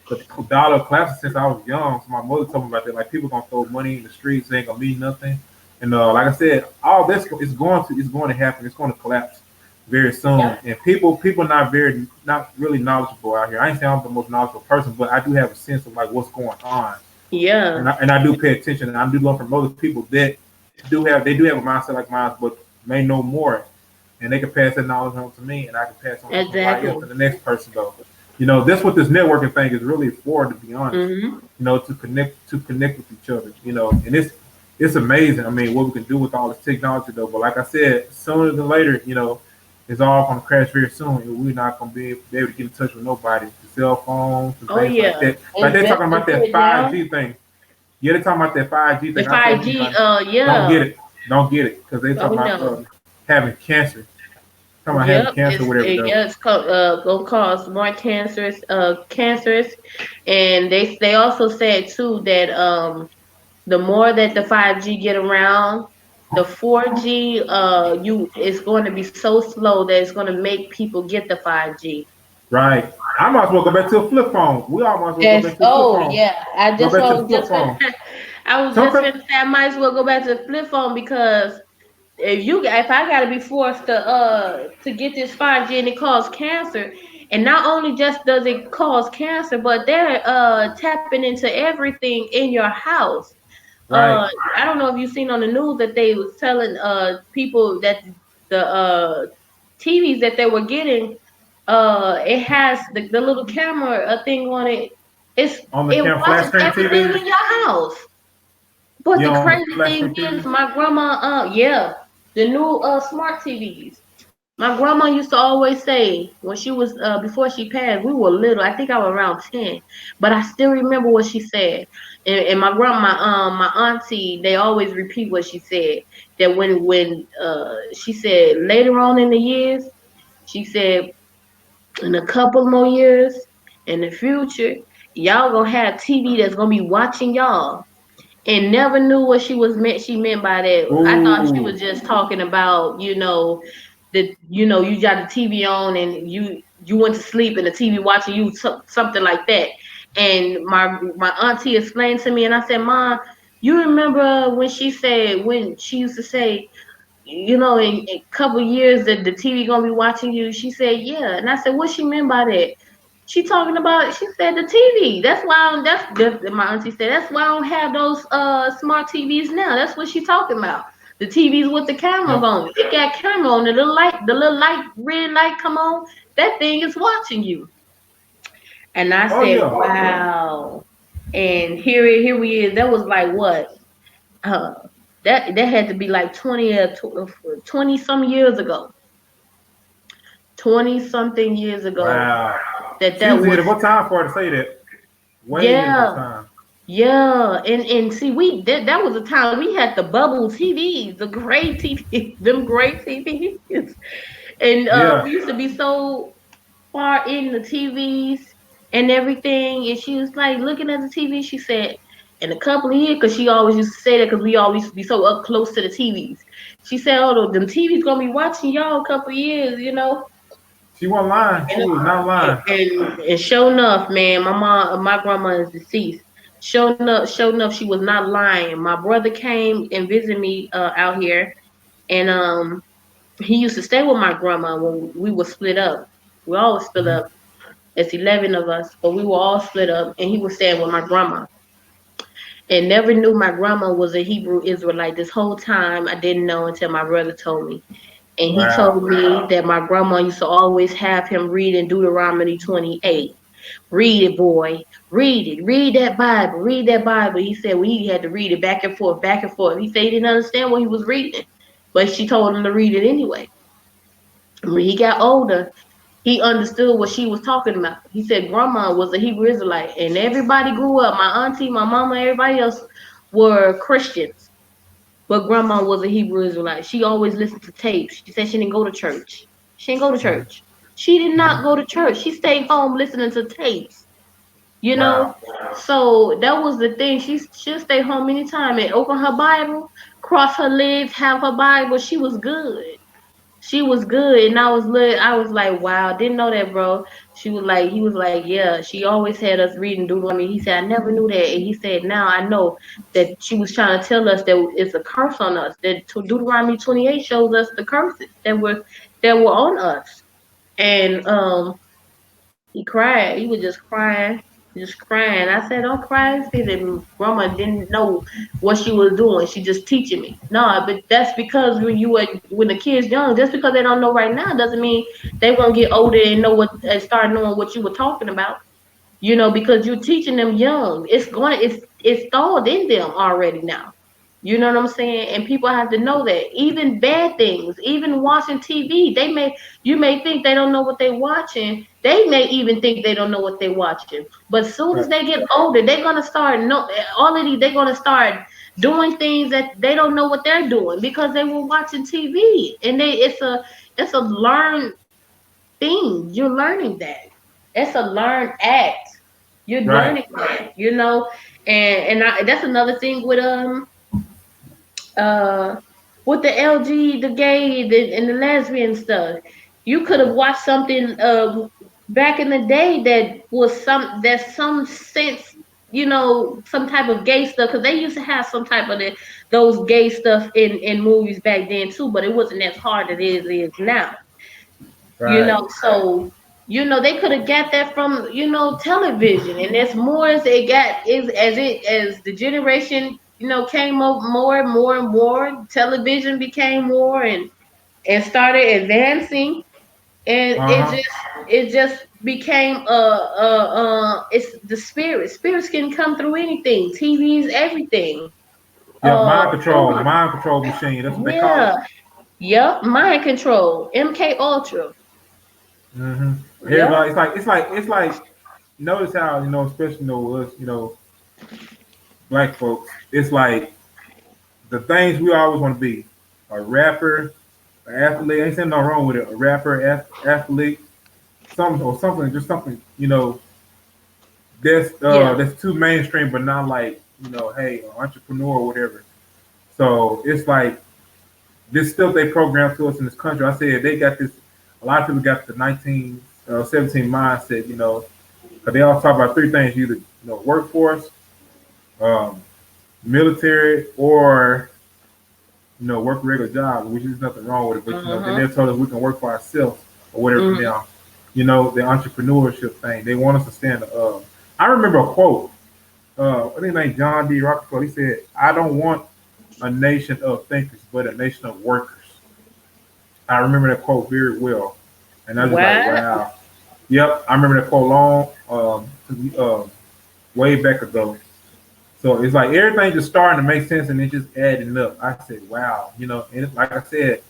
but the dollar collapsed since I was young. So my mother told me about that. Like people gonna throw money in the streets, it ain't gonna mean nothing. And like I said, all this is going to happen. It's going to collapse very soon.
Yep.
And people not really knowledgeable out here. I ain't saying I'm the most knowledgeable person, but I do have a sense of like what's going on,
Yeah.
and I do pay attention. And I do learn from other people that they do have a mindset like mine, but may know more, and they can pass that knowledge on to me, and I can pass on to somebody else
Exactly.
and the next person. Though, that's what this networking thing is really for. To be honest,
Mhm.
to connect with each other. And it's amazing. I mean, what we can do with all this technology, though. But like I said, sooner than later, it's all going to crash very soon, and we're not going to be able to get in touch with nobody. The cell phones and
Oh
things like
yeah.
that. Like
And
they're
that's
talking about that
it now.
5G thing. Yeah, they're talking about that 5G
The
thing. I tell
five
people
G.
like, don't
Yeah.
get it, don't get it, because they
Oh
talking about
no.
having cancer. Talking about having
Yep.
cancer, whatever though.
Yeah. Gonna cause more cancerous, and they also said too that the more that the 5G get around, The 4G, you it's going to be so slow that it's going to make people get the 5G.
Right. I might as well go back to a flip phone. We all might as well go
That's
back to a flip phone.
yeah. I
Go
just
back to the
was
flip
just
phone.
I was
Some
just
people,
gonna say I might as well go back to the flip phone because if I gotta be forced to get this 5G and it causes cancer, and not only just does it cause cancer, but they're tapping into everything in your house.
right,
I don't know if you've seen on the news that they was telling people that the TVs that they were getting, it has the little camera thing on it.
on the
It
camera, flat
watches
screen
everything
TVs.
in your house. But the
Yeah, on the
crazy
flat
thing
screen
is,
TVs.
my grandma, yeah, the new smart TVs. My grandma used to always say when she was before she passed, we were little. I think I was around 10, but I still remember what she said. And my grandma, my auntie, they always repeat what she said. That when she said later on in the years, she said in a couple more years in the future, y'all gonna have TV that's gonna be watching y'all, and never knew what she meant by that. I thought she
Ooh,
was just talking about, that you got the TV on and you went to sleep and the TV watching you, something like that. And my auntie explained to me, and I said, "Mom, you remember when she used to say, in a couple years that the TV gonna be watching you?" She said, "Yeah." And I said, "What she meant by that?" She talking about. She said the TV. That's why that's my auntie said. That's why I don't have those smart TVs now. That's what she talking about. The TVs with the cameras
yep.
on it. It got camera on it. The little light, red light come on. That thing is watching you. And I
Oh
said,
yeah.
wow. And here we is. That was like what? Uh, that had to be like 20 some years ago. 20 something years ago.
Wow. She
That
was ahead of
was,
her time for her to say that. Way ahead of her
yeah.
time.
Yeah, and see, that was a time we had the bubble TVs, the gray TVs, them gray TVs, and
Yeah.
we used to be so far in the TVs and everything. And she was like looking at the TV. She said, in a couple of years, because she always used to say that because we always used to be so up close to the TVs. She said, "Oh, them TVs gonna be watching y'all a couple of years."
She wasn't lying. She
And,
was not lying.
and sure enough, man, my grandma is deceased. Sure enough, she was not lying. My brother came and visited me out here, and he used to stay with my grandma when we were split up. We always split
Mhm.
up. It's 11 of us, but we were all split up, and he was staying with my grandma. And never knew my grandma was a Hebrew Israelite. This whole time, I didn't know until my brother told me. And he
Wow.
told me that my grandma used to always have him reading Deuteronomy 28. Read it, boy. Read it. Read that Bible. Read that Bible. He said, well, he had to read it back and forth, back and forth. He said he didn't understand what he was reading, but she told him to read it anyway. When he got older, he understood what she was talking about. He said grandma was a Hebrew Israelite, and everybody grew up. My auntie, my mama, everybody else were Christians, but grandma was a Hebrew Israelite. She always listened to tapes. She said she didn't go to church. She didn't go to
Mhm.
church. She did
Mhm.
not go to church. She stayed home listening to tapes. You know,
Wow.
so that was the thing. She'll stay home anytime and open her Bible, cross her legs, have her Bible. She was good. She was good, and I was like, wow, didn't know that, bro. He was like, yeah. She always had us reading Deuteronomy. He said, I never knew that, and he said, now I know that she was trying to tell us that it's a curse on us. That Deuteronomy 28 shows us the curses that were on us, and he cried. He was just crying. I said, "Don't cry." See that grandma didn't know what she was doing. She just teaching me. No, but that's because when the kid's young, just because they don't know right now doesn't mean they gonna get older and know what and start knowing what you were talking about. Because you're teaching them young. It's installed in them already now. You know what I'm saying? And people have to know that. Even bad things, even watching TV, you may think they don't know what they're watching. They may even think they don't know what they're watching. But as soon as
Right.
they get older, they're gonna start they're gonna start doing things that they don't know what they're doing because they were watching TV. And it's a learned thing. You're learning that. It's a learned act. You're
Right.
learning that. That's another thing uh with the LG, the gay, and the lesbian stuff. You could have watched something back in the day that was some sense, some type of gay stuff, because they used to have some type of those gay stuff in movies back then too, but it wasn't as hard as it is now.
Right.
So they could have got that from television, and as more as it got is as the generation came up more and more and more, television became more and started advancing, and
Uh-huh.
it just became it's the spirits can come through anything, TVs, everything.
Yeah,
Oh my,
mind control machine. That's what they call it.
yeah, yep, mind control, MK Ultra.
Mm-hmm.
Yep.
Everybody, it's like. Notice how especially us, black folks. It's like the things we always want to be: a rapper, an athlete. Ain't saying nothing wrong with it. A rapper, athlete, something or something, just something
Yeah.
that's too mainstream, but not like hey, entrepreneur or whatever. So it's like this stuff they program to us in this country. I said they got this. A lot of people got the 1917 mindset, because they all talk about three things: either workforce, um, military, or work a regular job, which is nothing wrong with it. But then
Uh-huh.
they told us we can work for ourselves or whatever from
Mhm.
now. The entrepreneurship thing. They want us to stand. I remember a quote. I think like John D. Rockefeller. He said, "I don't want a nation of thinkers, but a nation of workers." I remember that quote very well, and I was just like,
What?
"Wow." Yep, I remember that quote way back ago. So it's like everything just starting to make sense and it just adding up. I said, wow, and like I said,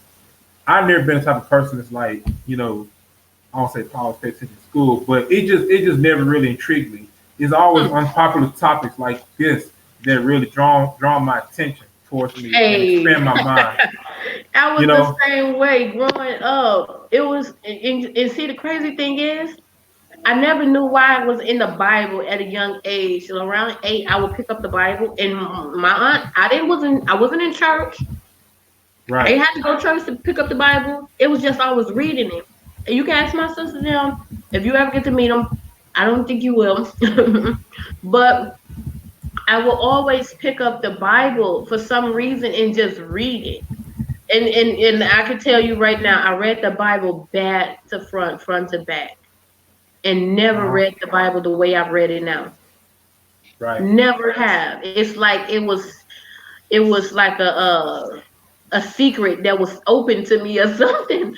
I've never been the type of person that's like, I don't say always pay attention to school, but it just never really intrigued me. It's always unpopular topics like this that really draw my attention towards me and
Hey,
expand my mind.
I
You
was the
know,
same way growing up. It was, and see, the crazy thing is, I never knew why I was in the Bible at a young age. So around 8, I would pick up the Bible, and my aunt, I wasn't in church. I
right,
didn't have to go to church to pick up the Bible. It was just I was reading it. And you can ask my sister them if you ever get to meet them. I don't think you will, but I will always pick up the Bible for some reason and just read it. And I can tell you right now, I read the Bible back to front, front to back, and never
uh-huh,
read the Bible the way I've read it now.
right,
Never have. It's like it was like a secret that was open to me or something.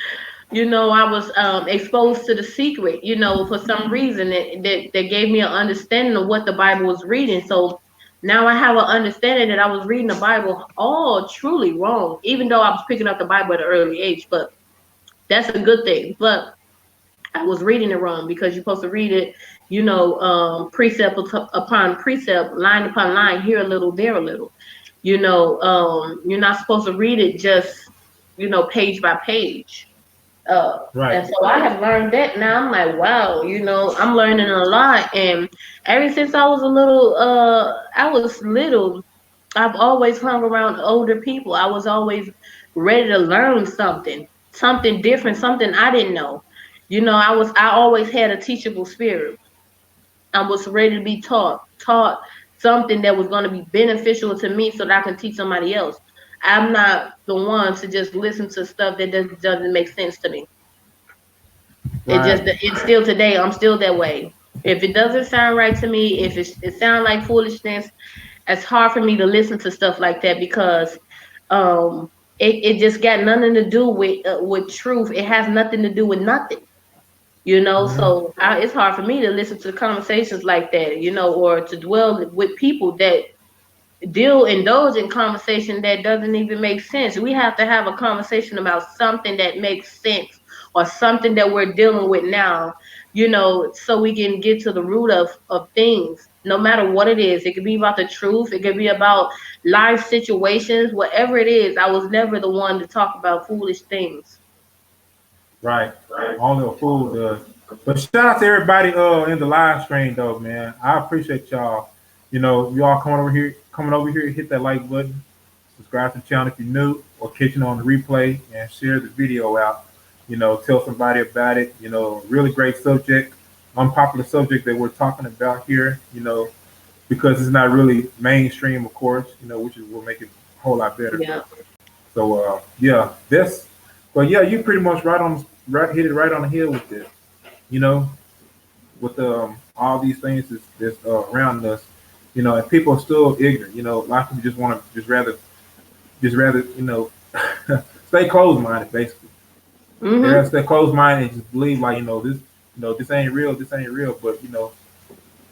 I was exposed to the secret, for some reason that gave me an understanding of what the Bible was reading. So now I have an understanding that I was reading the Bible all truly wrong, even though I was picking up the Bible at an early age. But that's a good thing. But I was reading it wrong because you're supposed to read it, precept upon precept, line upon line, here a little, there a little. You're not supposed to read it just, page by page.
right,
And so I have learned that now. I'm like, wow, I'm learning a lot. And ever since I was little, I've always hung around older people. I was always ready to learn something different, something I didn't know. I always had a teachable spirit. I was ready to be taught something that was going to be beneficial to me so that I can teach somebody else. I'm not the one to just listen to stuff that doesn't make sense to me.
right,
It's still today. I'm still that way. If it doesn't sound right to me, if it sounds like foolishness, it's hard for me to listen to stuff like that because um, it just got nothing to do with truth. It has nothing to do with nothing.
mm-hmm,
So it's hard for me to listen to conversations like that, or to dwell with people that indulge in conversation that doesn't even make sense. We have to have a conversation about something that makes sense or something that we're dealing with now, so we can get to the root of things, no matter what it is. It could be about the truth, it could be about life situations, whatever it is. I was never the one to talk about foolish things.
right. Only a fool does. But shout out to everybody in the live stream though, man. I appreciate y'all. You all coming over here, hit that like button, subscribe to the channel if you're new, or catching on the replay, and share the video out. Tell somebody about it. Really great subject, unpopular subject that we're talking about here. Because it's not really mainstream, of course. Which is will make it a whole lot better.
Yeah.
So yeah, this. But yeah, you pretty much hit it right on the head with this. You know, with all these things that's around us. And people are still ignorant. A lot of people just want to just rather stay closed minded basically. They
Mhm.
rather stay closed minded and just believe like this ain't real, this ain't real. But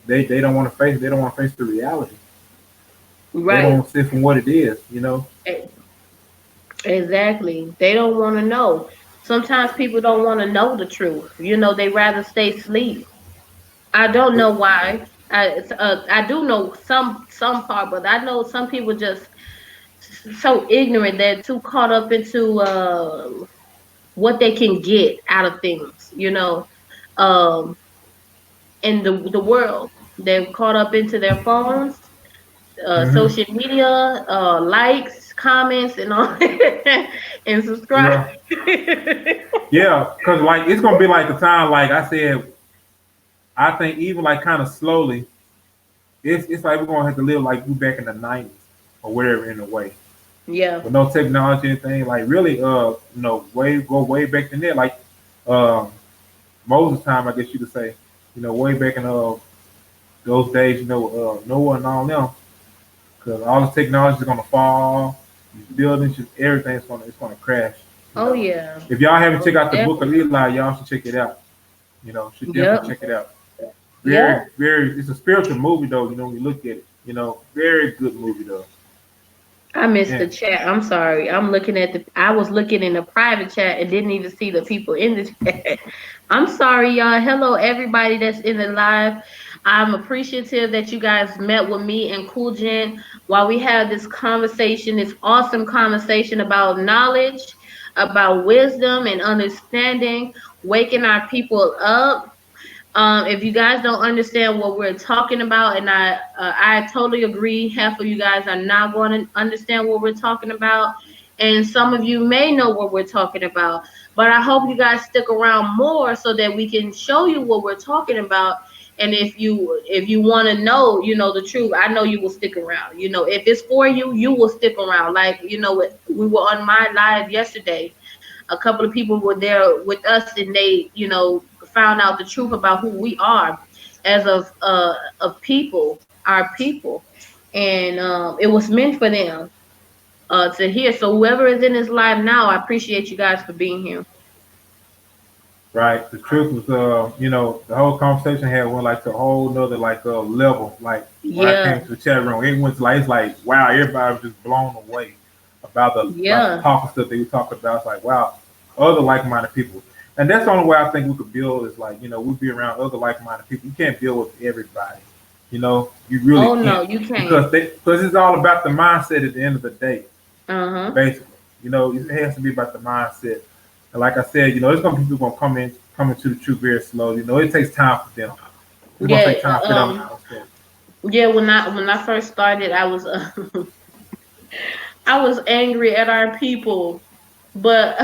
they don't want to face the reality. They don't
Right.
want to see it from what it is.
E- Exactly. They don't want to know. Sometimes people don't want to know the truth. They rather stay asleep. I don't know why. I do know some part, but I know some people just so ignorant. They're too caught up into what they can get out of things. Um, in the world, they're caught up into their phones,
Hmm.
social media, likes, comments, and all, and subscribe.
Yeah, yeah. Cause like it's gonna be like a time like I said. I think even like kind of slowly, it's like we're gonna have to live like we back in the '90s or whatever in a way.
Yeah.
With no technology or anything. Like really, way back in there, like um, Moses' time, I guess you could say. Way back in those days. Noah and all them, because all the technology is gonna fall. These buildings, just everything's gonna crash. You
Oh
know.
yeah.
If y'all haven't
Oh
checked out the Book of
definitely.
Eli, y'all should check it out. Should definitely
Yep.
check it out.
Yep.
Very, very. It's a spiritual movie though. When you look at it. Very good movie though.
I missed the
And
chat. I'm sorry. I was looking in the private chat and didn't even see the people in the chat. I'm sorry, y'all. Hello, everybody that's in the live. I'm appreciative that you guys met with me and Cool Jen while we have this conversation, this awesome conversation about knowledge, about wisdom and understanding, waking our people up. If you guys don't understand what we're talking about, and I totally agree, half of you guys are not going to understand what we're talking about, and some of you may know what we're talking about. But I hope you guys stick around more so that we can show you what we're talking about. And if you want to know, the truth, I know you will stick around. If it's for you, you will stick around. Like we were on my live yesterday, a couple of people were there with us, and they found out the truth about who we are as of people, our people, and it was meant for them to hear. So whoever is in this live now, I appreciate you guys for being here.
right, the truth was, the whole conversation had went like to a whole nother like level. Like when I
Yeah.
came to the chat room, it went to like it's like wow, everybody was just blown away about the
Yeah.
talking stuff they were talking about. It's like wow, other like-minded people, and that's the only way I think we could build is like we be around other like-minded people. You can't build with everybody, you really
Oh no,
can't
you can't.
because it's all about the mindset at the end of the day.
Uh-huh.
Basically. It has to be about the mindset. And like I said, there's gonna be people gonna come into the truth very slowly. It takes time for them. It's gonna
Yeah.
take time for them to understand.
Yeah, when I first started, I was I was angry at our people, but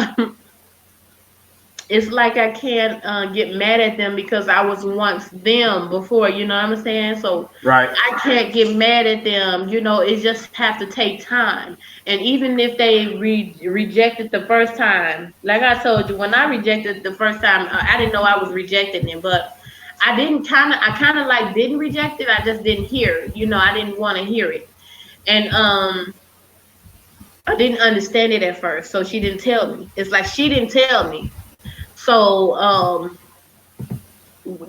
it's like I can't get mad at them because I was once them before, you know what I'm saying? So
Right.
I can't get mad at them, it just have to take time. And even if they rejected the first time, like I told you, when I rejected the first time, I didn't know I was rejecting them, but I kind of like didn't reject it. I just didn't hear it, I didn't want to hear it. And I didn't understand it at first, so she didn't tell me. It's like she didn't tell me. So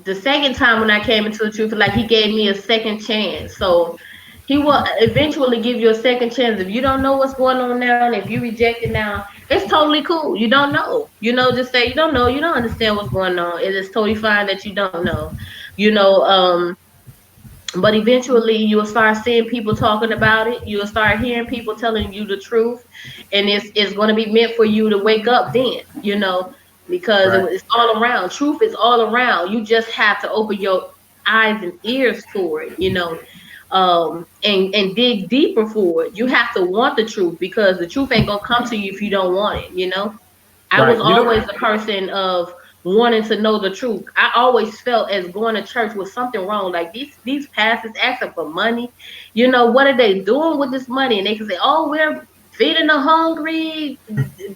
the second time when I came into the truth, like he gave me a second chance. So he will eventually give you a second chance. If you don't know what's going on now, and if you reject it now, it's totally cool. You don't know. Just say you don't know. You don't understand what's going on. It is totally fine that you don't know. You know, but eventually you will start seeing people talking about it. You will start hearing people telling you the truth, and it's going to be meant for you to wake up then, because
Right.
it's all around. Truth is all around. You just have to open your eyes and ears for it. and dig deeper for it. You have to want the truth, because the truth ain't gonna come to you if you don't want it, you know? I was
Right. You know.
always a person of wanting to know the truth. I always felt as going to church was something wrong. Like these pastors asking for money. You know, what are they doing with this money? And they can say, "Oh, we're feeding the hungry,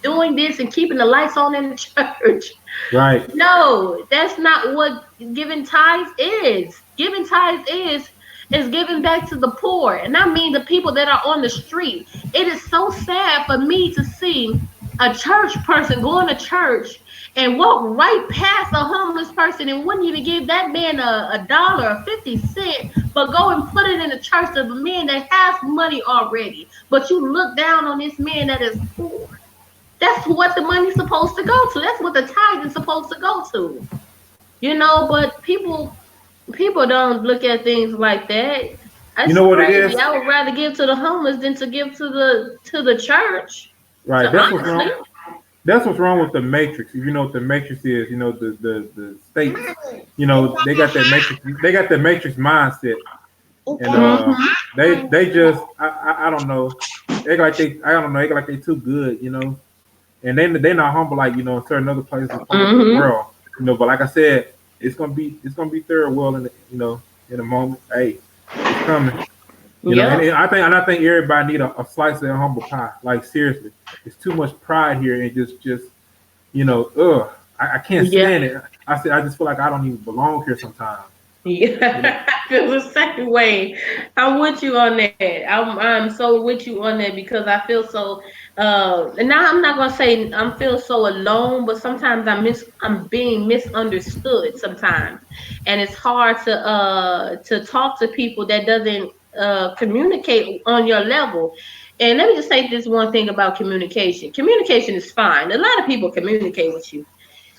doing this and keeping the lights on in the church."
Right.
No, that's not what giving tithes is. Giving tithes is giving back to the poor. And I mean the people that are on the street. It is so sad for me to see a church person going to church and walk right past a homeless person and wouldn't even give that man a dollar or 50 cents, but go and put it in the church of a man that has money already. But you look down on this man that is poor. That's what the money's supposed to go to. That's what the tithe is supposed to go to. You know, but people don't look at things like that.
You
That's
know what it
crazy.
is?
I would rather give to the homeless than to give to the church.
Right.
To
That's what's
honestly.
wrong. That's what's wrong with the matrix. If you know what the matrix is, you know the states. You know they got that matrix. They got that matrix mindset, and
Hmm.
they just I don't know. They like they I don't know. They like they too good. You know, and they not humble like in certain other places of the
Hmm.
world. You know, but like I said, it's gonna be third world in in a moment. Hey, it's coming. You know, and,
Yep.
and I think everybody need a slice of that humble pie. Like seriously, it's too much pride here and just I can't
Yeah.
stand it. I just feel like I don't even belong here sometimes. You know,
Yeah, I feel the same way. I'm with you on that. I'm so with you on that because I feel so. And now I'm not gonna say I'm feel so alone, but sometimes I'm being misunderstood sometimes, and it's hard to talk to people that doesn't communicate on your level. And let me just say this one thing about communication. Communication is fine. A lot of people communicate with you,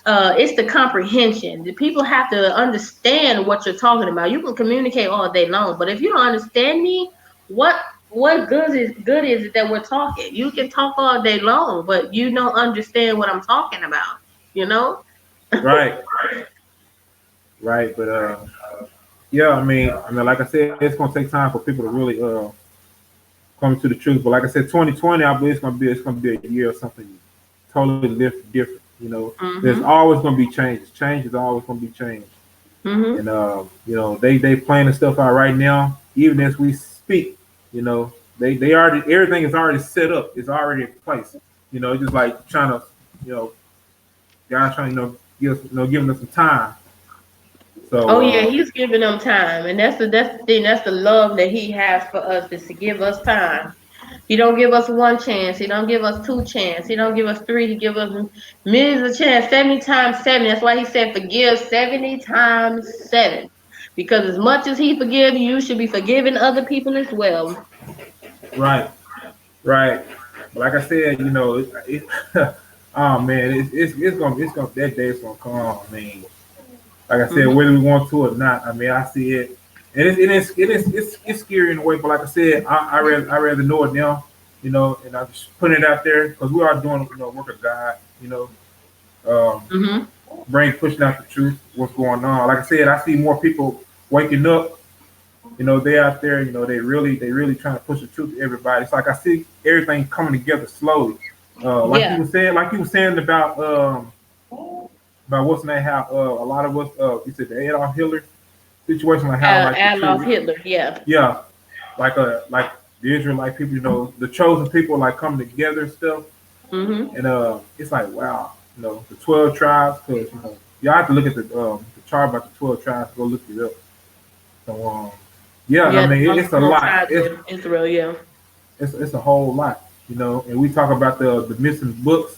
it's the comprehension. The people have to understand what you're talking about. You can communicate all day long, but if you don't understand me, what what good is it that we're talking? You can talk all day long, but you don't understand what I'm talking about. You know?
right, right. But yeah, I mean, like I said, it's gonna take time for people to really come to the truth. But like I said, 2020, I believe it's gonna be a year of something totally different. You know, there's
Mhm.
always gonna be changes. Change is always gonna be change.
Mhm.
And they planning stuff out right now, even as we speak. You know, they already everything is already set up. It's already in place. You know, it's just like trying to, you know, guys trying to giving us some time.
Oh
So
yeah, he's giving them time, and that's the thing. That's the love that he has for us, is to give us time. He don't give us one chance. He don't give us two chance. He don't give us three. He give us millions of chance, 70 times 7. That's why he said forgive 70 times 7. Because as much as he forgive you, you should be forgiving other people as well.
right, right. But like I said, oh man, it's gonna that day is gonna come. I mean, like I said,
Hmm.
whether we want to or not. I mean, I see it, and it's scary in a way. But like I said, I rather know it now, and I'm just putting it out there because we are doing work of God, um,
Hmm.
pushing out the truth, what's going on. Like I said, I see more people waking up. They out there. They really trying to push the truth to everybody. It's like I see everything coming together slowly.
Yeah.
Like you were saying about what's name, how a lot of us, you said the Adolf Hitler situation, like how like the
Adolf
true,
Hitler. Yeah.
yeah, like the Israelite people, the chosen people, like coming together and stuff,
Hmm.
and it's like wow, the 12 tribes, because you have to look at the chart about the 12 tribes, go look it up. So yeah, I
Yeah, the
mean it's a
northern
lot.
tribes
It's
of Israel. Yeah.
it's a whole lot, and we talk about the missing books,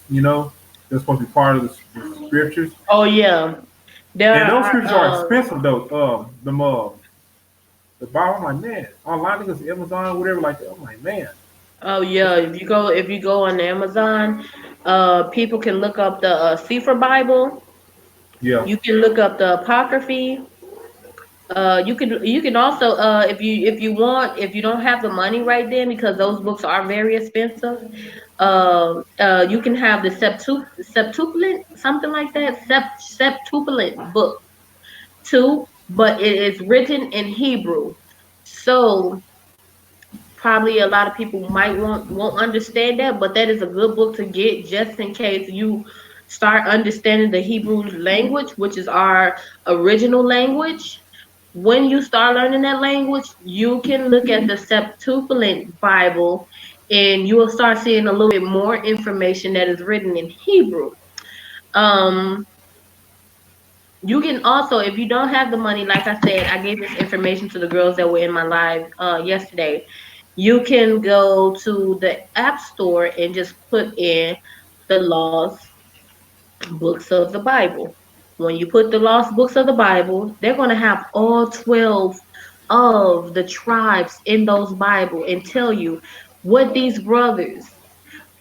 that's supposed to be part of the scriptures.
Oh yeah. There
And those
are.
scriptures are expensive though. The Bible, I'm like, man, online because Amazon, whatever, like that. I'm like, man,
Oh yeah. If you go on Amazon, people can look up the Sefer Bible.
yeah,
You can look up the Apocryphy. You can also, if you don't have the money right then, because those books are very expensive. You can have the Septuplint, something like that, Septuplint book too, but it is written in Hebrew. So probably a lot of people might won't understand that, but that is a good book to get just in case you start understanding the Hebrew language, which is our original language. When you start learning that language, you can look at the Septuagint Bible and you will start seeing a little bit more information that is written in Hebrew. Um, you can also, if you don't have the money, like I said, I gave this information to the girls that were in my live yesterday. You can go to the App Store and just put in the Lost Books of the Bible. When you put the Lost Books of the Bible, they're going to have all 12 of the tribes in those Bible and tell you what these brothers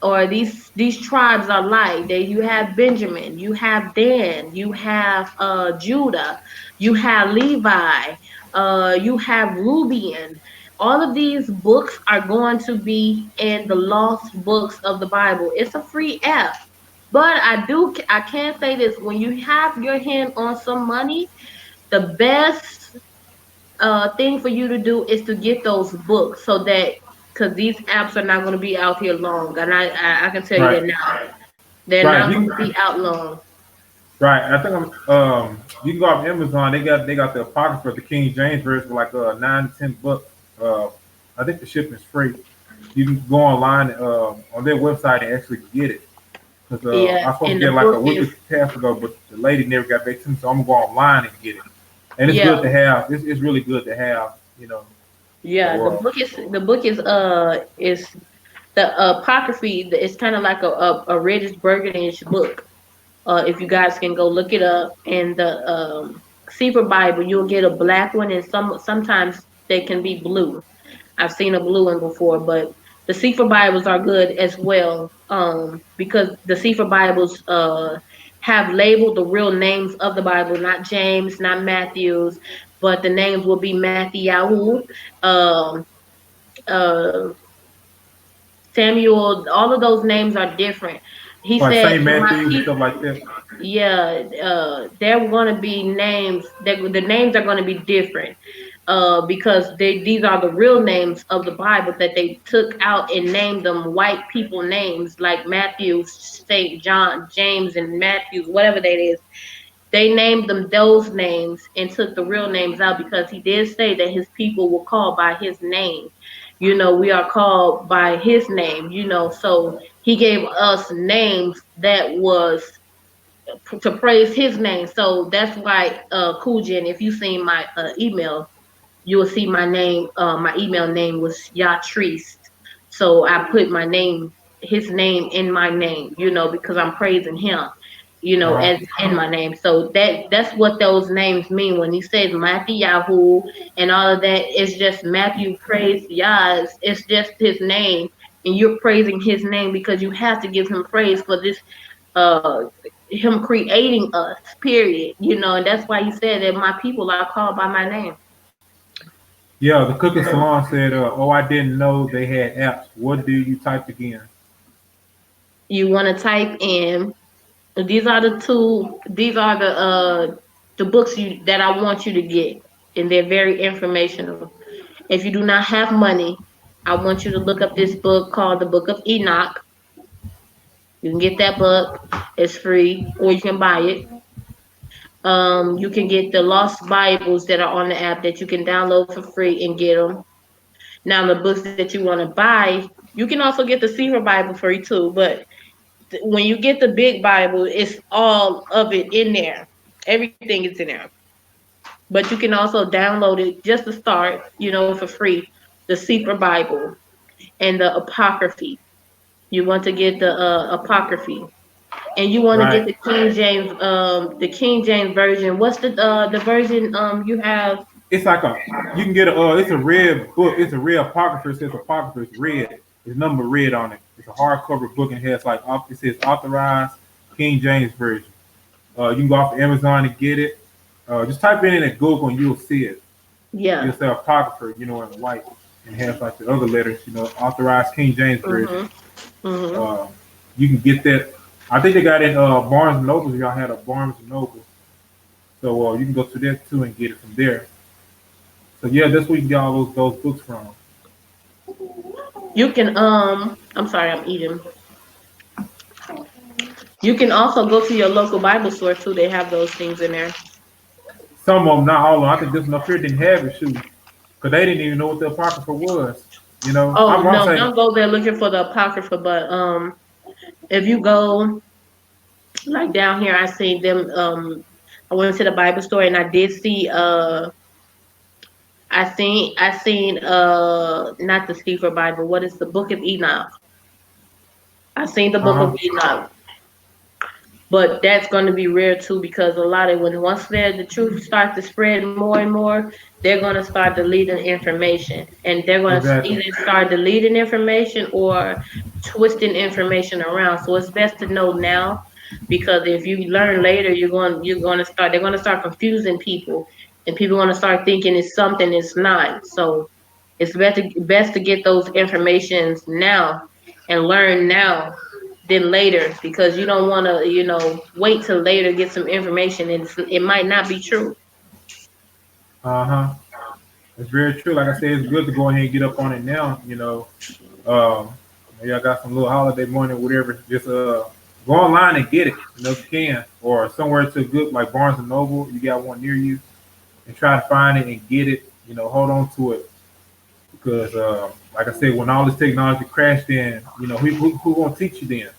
or these tribes are like. That you have Benjamin, you have Dan, you have Judah, you have Levi, you have Reuben. All of these books are going to be in the lost books of the Bible. It's a free app. But I can say this: when you have your hand on some money, the best thing for you to do is to get those books so that because these apps are not going to be out here long, and I can tell you
Right.
that now. They're
Right.
not going to be out long.
Right. I think you can go off Amazon. They got the Apocrypha, the King James version for like 9 to 10 books. I think the shipping is free. You can go online on their website and actually get it. Because I
Yeah,
was supposed to
and
get
the
it like
book
a week
is
or half ago, but the lady never got back to me, so I'm gonna go online and get it. And it's
yeah
good to have. It's really good to have.
yeah.
So
The book is the apocryphy. It's kind of like a reddish burgundish book. If you guys can go look it up, and the Sefer Bible, you'll get a black one, and sometimes they can be blue. I've seen a blue one before, but the Sefer Bibles are good as well, because the Sefer Bibles have labeled the real names of the Bible, not James, not Matthew's, but the names will be Matthew, um, uh, Samuel. All of those names are different. He
like
said,
Saint
"For my
Matthews and
people."
stuff like that.
Yeah, they're going to be names. The names are going to be different, because these are the real names of the Bible that they took out and named them white people names like Matthew, Saint John, James, and Matthews, whatever that is. They named them those names and took the real names out because he did say that his people were called by his name. We are called by his name. So he gave us names that was to praise his name. So that's why, Kujin, if you seen my email, you will see my name. My email name was Yatrice. So I put his name in my name, because I'm praising him,
Uh-huh.
as in my name. So that's what those names mean. When he says Matthew Yahoo and all of that, it's just Matthew praise Yah. It's just his name. And you're praising his name because you have to give him praise for this uh him creating us, period. And that's why he said that my people are called by my name.
Yeah, the cooking salon said, "Oh, I didn't know they had apps. What do you type again?"
You want to type in, these are the books that I want you to get, and they're very informational. If you do not have money, I want you to look up this book called the Book of Enoch. You can get that book. It's free, or you can buy it. You can get the Lost Bibles that are on the app that you can download for free and get them. Now, the books that you want to buy, you can also get the Sefer Bible free too. But when you get the big Bible, it's all of it in there. Everything is in there. But you can also download it just to start, for free. The Sefer Bible and the Apocryphy. You want to get the Apocryphy, and you want to get
Right.
the King James version. What's the version you have?
It's like you can get it's a red book. It's a red apocrypha. It says apocrypha. It's red. It's number red on it. It's a hardcover book and it has like it says authorized King James version. You can go off Amazon and get it. Just type it in at Google and you'll see it.
Yeah.
You'll say apocrypha, in white, and it has like the other letters, authorized King James version.
Mhm. Mhm.
Uh, you can get that. I think they got it in Barnes and Noble. If y'all had a Barnes and Noble, so you can go to that too and get it from there. So yeah, that's where you get all those books from.
You can I'm sorry, I'm eating. You can also go to your local Bible store too. They have those things in there.
Some of them, not all of them. I think this one up here didn't have it, shoot, because they didn't even know what the Apocrypha was. You know,
Oh
I'm
no,
saying,
don't go there looking for the Apocrypha, but if you go like down here, I seen them. I went to the Bible store and I did see. I seen not the secret Bible. What is the Book of Enoch? I seen the Book of
uh huh,
Enoch, but that's going to be rare too because a lot of when once the truth starts to spread more and more, they're going to start deleting information, and they're going to
exactly.
either start deleting information or twisting information around. So it's best to know now because if you learn later, you're going to start they're going to start confusing people, and people are going to start thinking it's something it's not. So it's best to get those informations now and learn now than later because you don't want to, wait till later to get some information and it might not be true.
Uh huh. It's very true. Like I said, it's good to go ahead and get up on it now. Um, maybe I got some little holiday money or whatever. Just go online and get it. If you can, or somewhere to good like Barnes and Noble. You got one near you, and try to find it and get it. Hold on to it because, like I said, when all this technology crashed in, who gonna teach you then?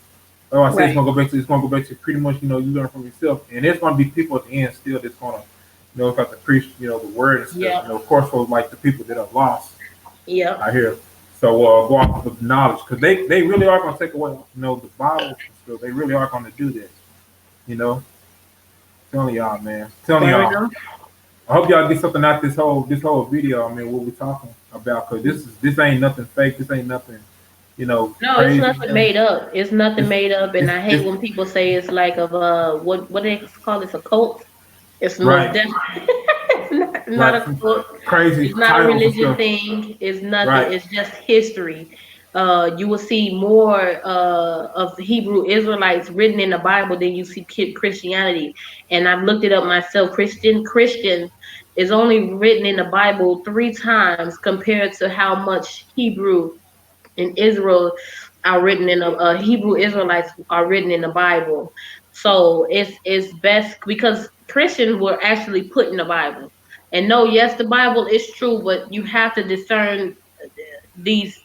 Oh, I said
Right.
it's gonna go back to pretty much you learn from yourself, and there's gonna be people at the end still that's gonna about to preach the word and stuff.
Yep.
Of course for like the people that are lost
Yep.
out here. So go off with the knowledge because they really are gonna take away the Bibles and stuff. They really are gonna do that. You know, telling y'all, man, telling
Burn
y'all.
them.
I hope y'all get something out this whole video. I mean, what we're talking about because this ain't nothing fake. This ain't nothing
No, it's
crazy.
nothing made up. It's nothing
It's
made up, and
it's
I hate
it's
when people say it's like of what do they call this a cult? It's most
right,
definitely it's not
right.
a
Some
cult.
crazy
It's not a
titles and
religion
stuff.
thing. It's nothing.
Right,
It's just history. You will see more of Hebrew Israelites written in the Bible than you see Christianity. And I've looked it up myself. Christian is only written in the Bible 3 times compared to how much Hebrew in Israel are written in Hebrew Israelites are written in the Bible. So it's best because Christians were actually put in the Bible. And no, yes, the Bible is true, but you have to discern these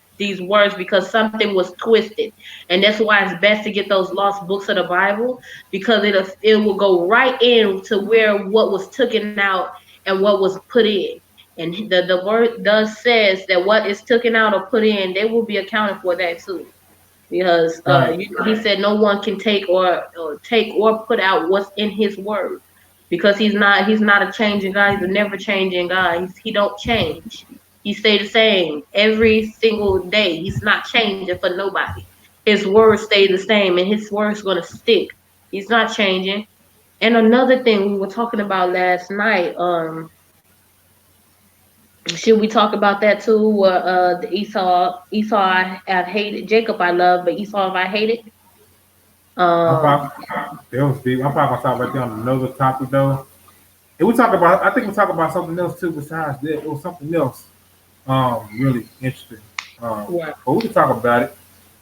words because something was twisted, and that's why it's best to get those lost books of the Bible because it will go right into where what was taken out and what was put in. And the word does says that what is taken out or put in, they will be accounted for that too because
right,
he said no one can take or put out what's in his word because he's not a changing God. He's a never changing God. He don't change. He stay the same every single day. He's not changing for nobody. His words stay the same, and his word's gonna stick. He's not changing. And another thing we were talking about last night, should we talk about that too? Where the Esau I hated, Jacob I love, but Esau I hated.
I'm
Um,
probably that was deep. I'm probably gonna talk right there on another topic though. And we talk about I think we talk about something else too besides that. It was something else really interesting.
what?
But we can talk about it.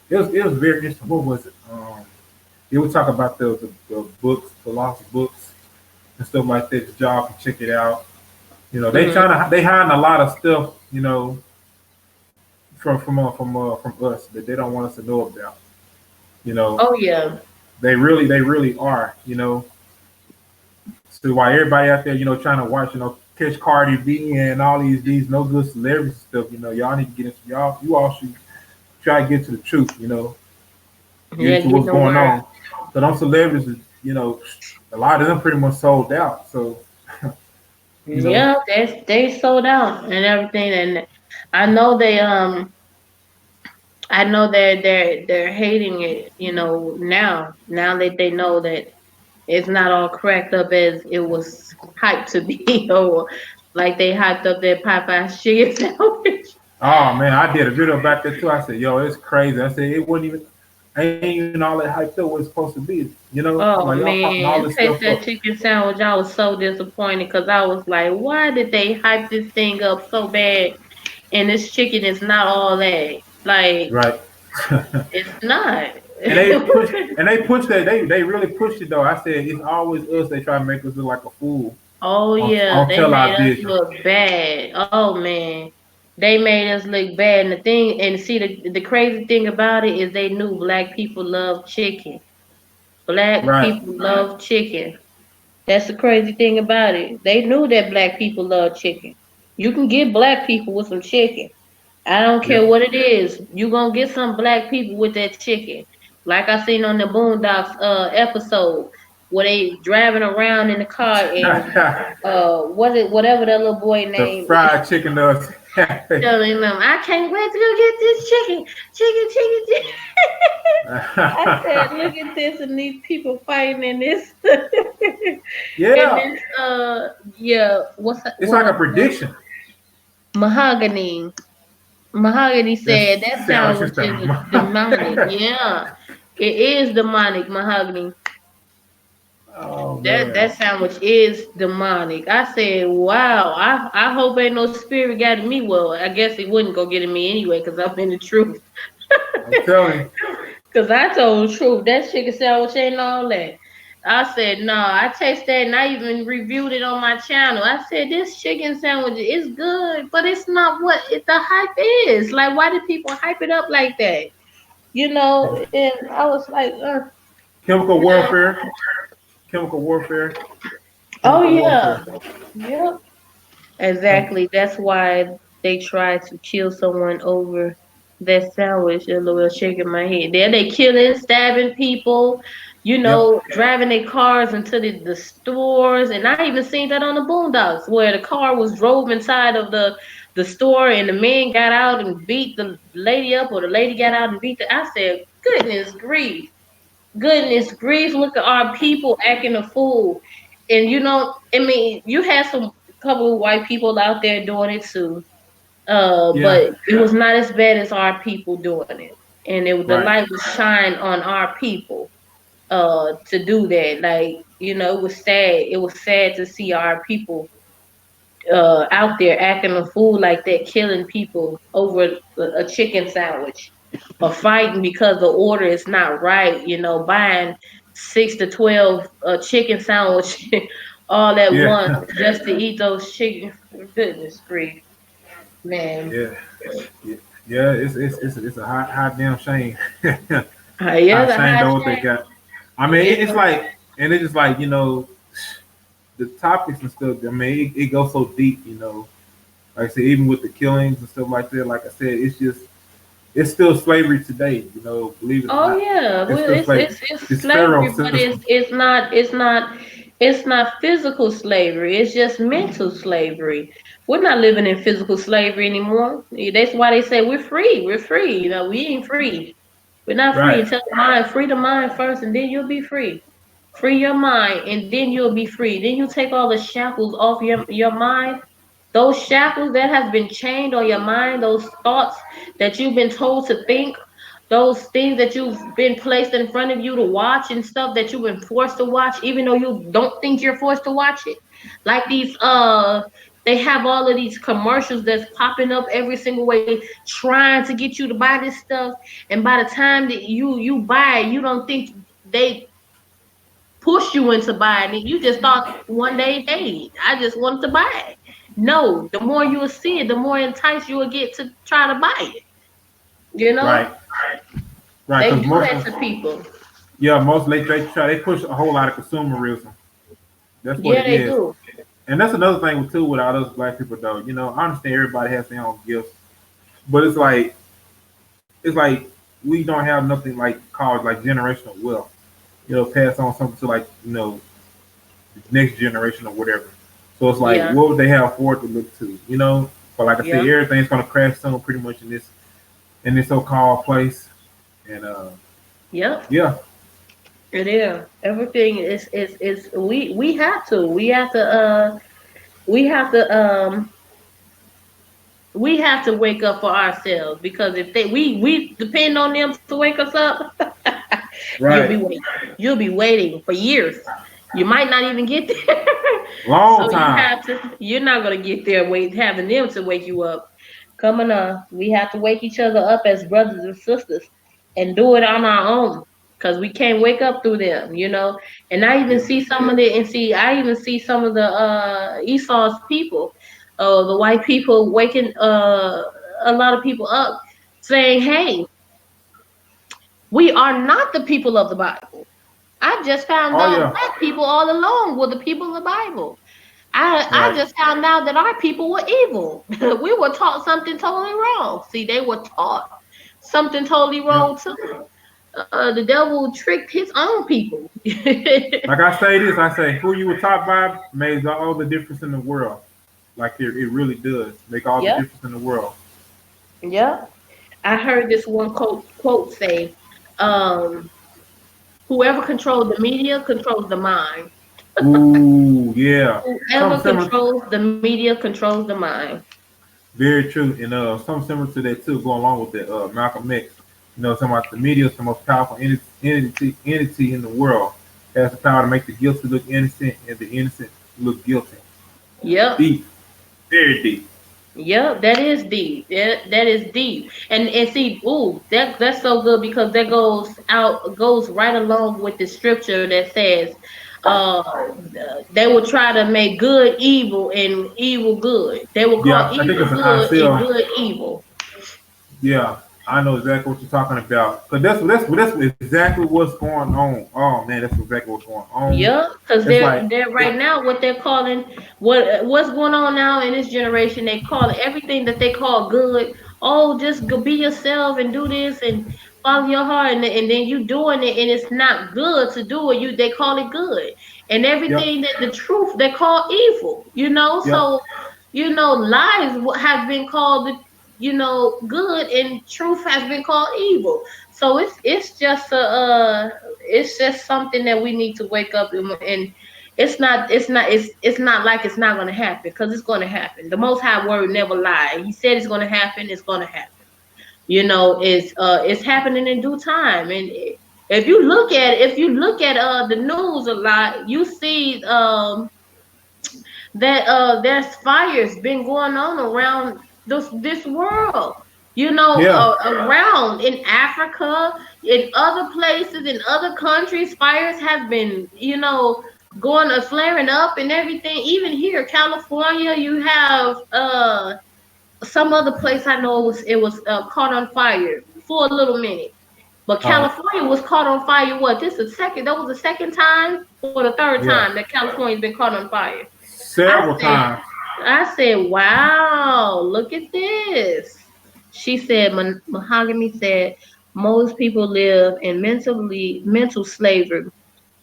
It was very interesting. What was it? Yeah, we talk about the books, the lost books and stuff like that. The y'all can check it out. They hiding a lot of stuff, from us that they don't want us to know about. You know,
Oh yeah,
they really are. So while everybody out there, trying to watch, catch Cardi B and all these no good celebrities and stuff, y'all need to get into you all should try to get to the truth, get
yeah,
into
getting
what's
the
going
word.
on. So those celebrities, a lot of them pretty much sold out. So, you know,
Yeah, they sold out and everything, and I know they I know they're hating it, now that they know that it's not all cracked up as it was hyped to be, or like they hyped up their Popeye's chicken sandwich.
oh man, I did a video about that too. I said, yo, it's crazy. I said it wasn't even. ain't even all that hyped up what it's supposed to be. You know, like
Oh
y'all popping all
man,
this stuff
taste
up.
that chicken sandwich. I was so disappointed because I was like, why did they hype this thing up so bad? And this chicken is not all that. Like,
Right.
it's not.
And they pushed that. They really pushed it though. I said it's always us. They try to make us look like a fool
Oh yeah,
on
they made us
television.
look bad. Oh man, they made us look bad. And the thing, and see, the crazy thing about it is they knew black people love chicken. Black
Right.
people love chicken. That's the crazy thing about it. They knew that black people love chicken. You can get black people with some chicken. I don't care
Yep.
what it is. You gonna get some black people with that chicken. Like I seen on the Boondocks episode where they driving around in the car and was it whatever that little boy
The
name is
fried chicken nuggets.
telling them, I can't wait to go get this chicken. Chicken, chicken, chicken. I said, look at this and these people fighting in this in
Yeah.
this yeah,
It's like a prediction.
mahogany. Mahogany
That
said that
sandwich
sandwich
system.
is demonic. Yeah, it is demonic, Mahogany.
Oh
That
man.
sandwich is demonic. I said, wow. I hope ain't no spirit got in me. Well, I guess it wouldn't go get in me anyway, cause I'm in the truth.
I'm telling you.
Cause I told the truth. That chicken sandwich ain't all that. I said, no, I taste that and I even reviewed it on my channel. I said, this chicken sandwich is good, but it's not what the hype is. Like, why do people hype it up like that? And I was like,
Chemical warfare. Chemical warfare.
oh
Chemical
yeah,
warfare.
yep,
Chem-
exactly. That's why they tried to kill someone over that sandwich. A little shaking my head. There they killing, stabbing people.
Yep.
Driving their cars into the stores, and I even seen that on the Boondocks where the car was drove inside of the store, and the man got out and beat the lady up, or the lady got out and beat the. I said, goodness grief. Goodness grief, look at our people acting a fool. And I mean, you had some couple of white people out there doing it too.
Yeah.
But it was not as bad as our people doing it. And the
Right.
light was shined on our people to do that. Like, it was sad. It was sad to see our people out there acting a fool like that, killing people over a chicken sandwich, or fighting because the order is not right. Buying 6 to 12 chicken sandwich all at once
Yeah.
just to eat those chicken. Goodness grief, man.
Yeah. Yeah. Yeah. It's a hot damn shame.
Yeah,
Hot
the
shame
high
though what they
shame.
got. I mean,
It's
it's like, and it's just like the topics and stuff. I mean, it goes so deep. Like I said, even with the killings and stuff like that. Like I said, it's still slavery today. Believe it or
Oh
not,
yeah,
it's
well
still slavery.
it's
It's Pharaoh
slavery, but
system.
it's not physical slavery. It's just mental slavery. We're not living in physical slavery anymore. That's why they say we're free. We're free. We ain't free. We're not free.
Right.
Tell the mind, free the mind first, and then you'll be free. Free your mind, and then you'll be free. Then you take all the shackles off your mind. Those shackles that have been chained on your mind, those thoughts that you've been told to think, those things that you've been placed in front of you to watch and stuff that you've been forced to watch, even though you don't think you're forced to watch it. Like these they have all of these commercials that's popping up every single way trying to get you to buy this stuff, and by the time that you buy it, you don't think they push you into buying it. You just thought one day, hey, I just wanted to buy it. No, the more you will see it, the more enticed you will get to try to buy it. You know,
Right. Right.
they
Because
do
most
that to people.
yeah, most they push a whole lot of consumerism. That's what
Yeah,
it
they
is.
do.
And that's another thing too with all those black people though. I understand everybody has their own gifts, but it's like we don't have nothing like called like generational wealth. Pass on something to like the next generation or whatever. So it's like,
Yeah,
what would they have forward to look to? But like I said,
yeah,
everything's gonna crash soon, pretty much in this so-called place. And
yep.
yeah,
It is. Everything is we have to we have to wake up for ourselves, because if we depend on them to wake us up, You'll
Right.
be waiting. You'll be waiting for years. You might not even get there.
Long
So you
time.
have to. You're not gonna get there. Wait, having them to wake you up. Coming on, we have to wake each other up as brothers and sisters, and do it on our own. Cause we can't wake up through them, you know. And I even
Yeah.
see some of the, and see, I even see some of the Esau's people, the white people waking a lot of people up, saying, "Hey, we are not the people of the Bible." I just found
Oh
out
yeah.
black people all along were the people of the Bible. I
Right.
just found out that our people were evil. We were taught something totally wrong. See, they were taught something totally
Yeah.
wrong too. The devil tricked his own people.
Like I say this, I say who you were taught by makes all the difference in the world. Like it really does make all the
Yep,
difference in the world.
yep. I heard this one quote say, um, "Whoever controls the media controls the mind.
Ooh, yeah.
Whoever
Something similar.
controls the media controls the mind."
Very true, and something similar to that too, going along with that. Malcolm X, talking about the media is the most powerful entity in the world. It has the power to make the guilty look innocent and the innocent look guilty.
Yep.
Deep, very deep.
Yeah, that is deep. That is deep. And see, ooh, that's so good because that goes right along with the scripture that says, uh, they will try to make good evil and evil good. They will call
Yeah, I think
evil
it's an
good and
Isaiah.
good evil.
Yeah, I know exactly what you're talking about. Cause that's exactly what's going on. Oh man, that's exactly what's going on.
Yeah, because
It's like,
they're right now what they're calling what's going on now in this generation. They call everything that they call good. Oh, just go be yourself and do this and follow your heart, and then you doing it, and it's not good to do it. They call it good, and
yep,
everything that the truth they call evil. You know,
yep,
so lies have been called good, and truth has been called evil. So it's just something that we need to wake up, and it's not like it's not going to happen, because it's going to happen. The Most High word never lie. He said it's going to happen. It's going to happen. It's happening in due time. And if you look at the news a lot, you see that there's fires been going on around this world,
yeah,
around in Africa, in other places, in other countries. Fires have been going flaring up and everything. Even here California, you have some other place. I know it was caught on fire for a little minute, but
all right,
California was caught on fire. That was the second time or the third time
yeah,
that California's been caught on fire. I
several
said,
times.
wow, look at this. She said, Mahogany said, most people live in mental slavery.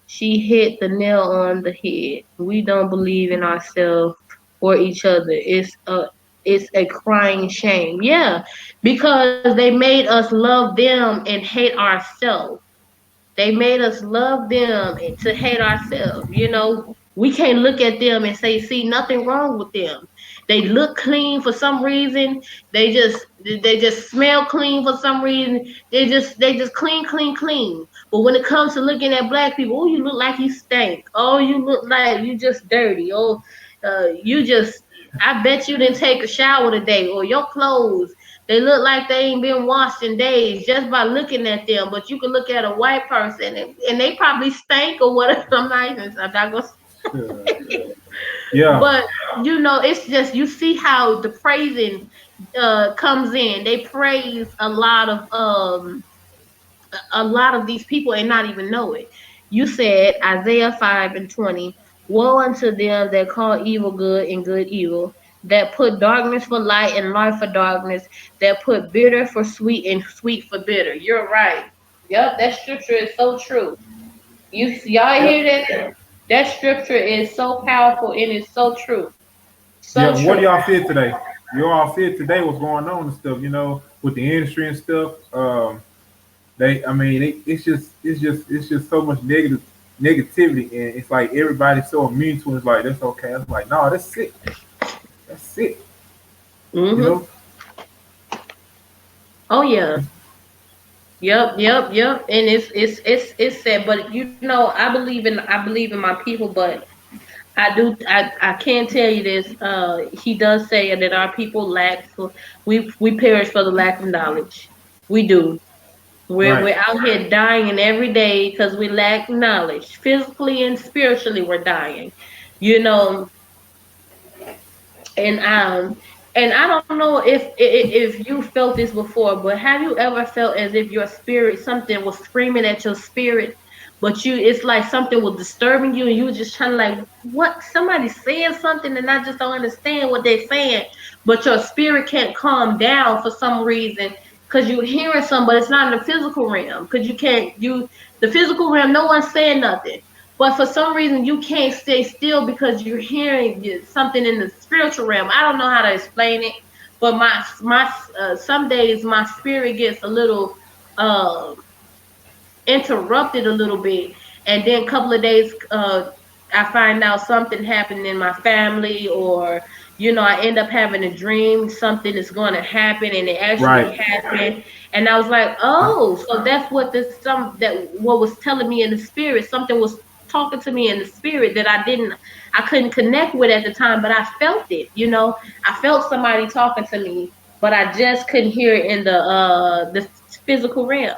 She hit the nail on the head. We don't believe in ourselves or each other. It's a crying shame. Yeah, because they made us love them and hate ourselves. They made us love them and to hate ourselves. We can't look at them and say, see nothing wrong with them. They look clean for some reason. They just smell clean for some reason. They just clean, clean, clean. But when it comes to looking at black people, oh, you look like you stink. Oh, you look like you just dirty. Oh, you just. I bet you didn't take a shower today, or your clothes. They look like they ain't been washed in days just by looking at them. But you can look at a white person, and they probably stink or whatever. I'm not gonna.
Yeah,
But it's just, you see how the praising comes in. They praise a lot of these people and not even know it. You said Isaiah 5:20. Woe unto them that call evil good and good evil, that put darkness for light and light for darkness, that put bitter for sweet and sweet for bitter. You're right. Yep, that scripture is so true. Y'all
yep,
hear that? That scripture is so powerful and it's so true. So
yeah. What do
true.
y'all see it today? You all see it today. What's going on and stuff? With the industry and stuff. I mean, it's just so much negativity, and it's like everybody's so immune to it. It's like that's okay. It's like no, that's sick. That's sick. You
Mm-hmm.
know,
Oh yeah. Yep. And it's sad, but I believe in my people, but I can tell you this. He does say that our people we perish for the lack of knowledge. We do.
Right,
We're out here dying every day because we lack knowledge. Physically and spiritually, we're dying. You know, and and I don't know if you felt this before, but have you ever felt as if your spirit, something was screaming at your spirit, but it's like something was disturbing you, and you were just trying to like, what, somebody's saying something, and I just don't understand what they're saying, but your spirit can't calm down for some reason because you're hearing something, but it's not in the physical realm because you can't you the physical realm, no one's saying nothing. But for some reason, you can't stay still because you're hearing something in the spiritual realm. I don't know how to explain it, but my some days my spirit gets a little uh, interrupted a little bit, and then a couple of days I find out something happened in my family, or I end up having a dream something is going to happen, and it actually
right.
happened, and I was like,
I,
oh, so that's what what was telling me in the spirit. Something was talking to me in the spirit that I couldn't connect with at the time, but I felt it. I felt somebody talking to me, but I just couldn't hear it in the physical realm.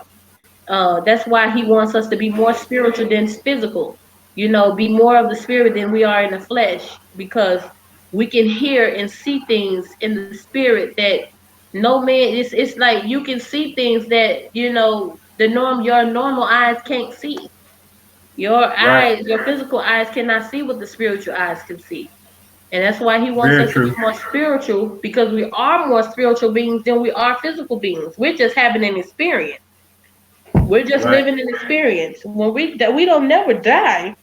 That's why he wants us to be more spiritual than physical. Be more of the spirit than we are in the flesh, because we can hear and see things in the spirit that no man. It's like you can see things that your normal eyes can't see.
right.
Your physical eyes cannot see what the spiritual eyes can see. And that's why he wants
Very
us to be
true.
more spiritual, because we are more spiritual beings than we are physical beings. We're just having an experience. We're just
Right.
living an experience. When we don't never die.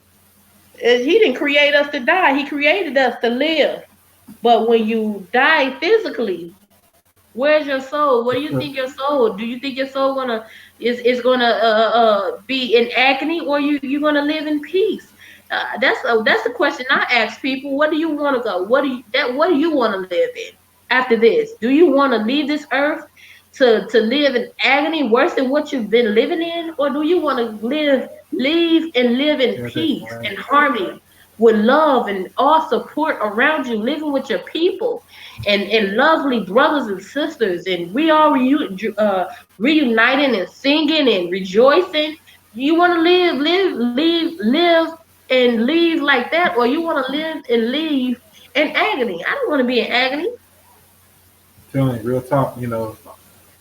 He didn't create us to die. He created us to live. But when you die physically, where's your soul? What do you think your soul? Do you think your soul gonna be in agony, or you gonna live in peace? That's the question I ask people. What do you want to go? What do you want to live in after this? Do you want to leave this earth to live in agony worse than what you've been living in, or do you want to live in
Yeah, that's
peace
right.
and harmony, with love and all support around you, living with your people and lovely brothers and sisters, and we all reuniting and singing and rejoicing? You want to live and leave like that, or you want to live and leave in agony? I don't want to be in agony.
Telling you, real talk.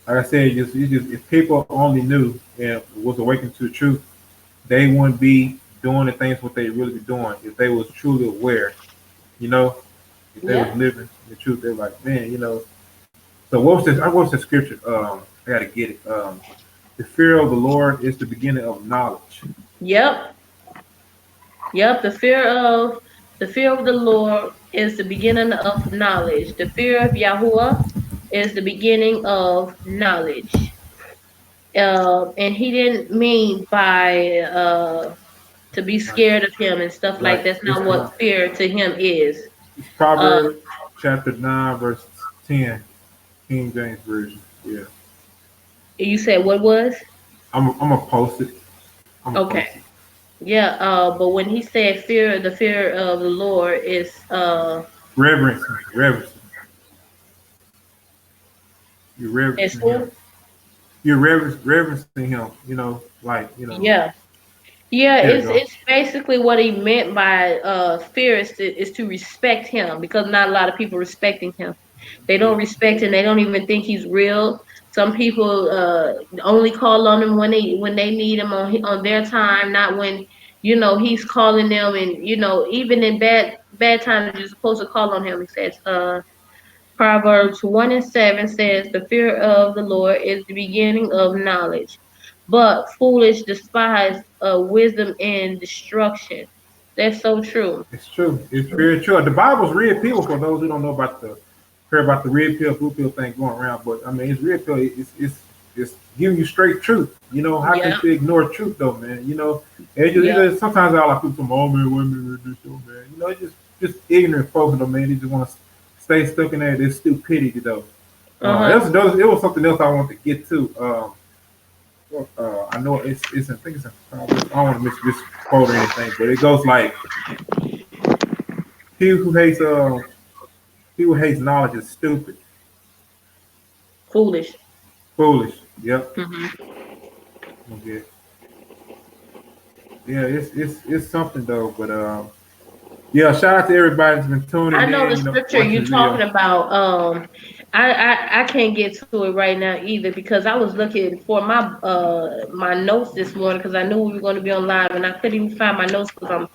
Like I said, just if people only knew and was awakened to the truth, they wouldn't be doing the things what they really be doing if they was truly aware. You know, if they was
Yeah.
living the truth, they're like, man. So what was this? I wrote the scripture. I gotta get it. The fear of the Lord is the beginning of knowledge.
Yep. Yep. The fear of the Lord is the beginning of knowledge. The fear of Yahuwah is the beginning of knowledge. And he didn't mean by to be
Right.
scared of him and stuff
Right.
like. That's
It's
not what fear to him is.
it's
Uh,
Proverbs chapter 9 verse 10, King James version. Yeah.
you said what was?
I'm gonna post it. I'm gonna
Okay.
post it.
Yeah. But when he said the fear of the Lord is
Reverencing. You're
is
reverencing him.
who?
You're reverencing him.
Yeah. Yeah,
There you
it's
go.
it's basically what he meant by fear is to respect him, because not a lot of people respecting him. They
Yeah.
don't respect him. They don't even think he's real. Some people only call on him when they need him on their time, not when he's calling them. And even in bad times, you're supposed to call on him. He says, Proverbs 1:7 says, "The fear of the Lord is the beginning of knowledge, but foolish despise wisdom and destruction." That's so true.
It's true. It's very true. The Bible's red pill for those who don't know about the hear about the red pill, blue pill thing going around. But I mean, it's red pill. It's giving you straight truth. How can
Yeah.
you ignore truth though, man?
Yeah.
Sometimes I like people, oh man, women do so, man. It's just ignorant folks, though, man. They just want to stay stuck in there. This stupidity, though.
Uh-huh.
It was something else I wanted to get to. I know it's I think it's in Proverbs. I don't want to misquote or anything, but it goes like he who hates he who hates knowledge is stupid,
Foolish.
foolish. Yep.
Hmm.
Okay. Yeah, it's something though, but yeah. Shout out to everybody that's been tuning
I know
in.
the scripture
Watching the
you
video.
talking about. I can't get to it right now either because I was looking for my notes this morning because I knew we were going to be on live and I couldn't even find my notes because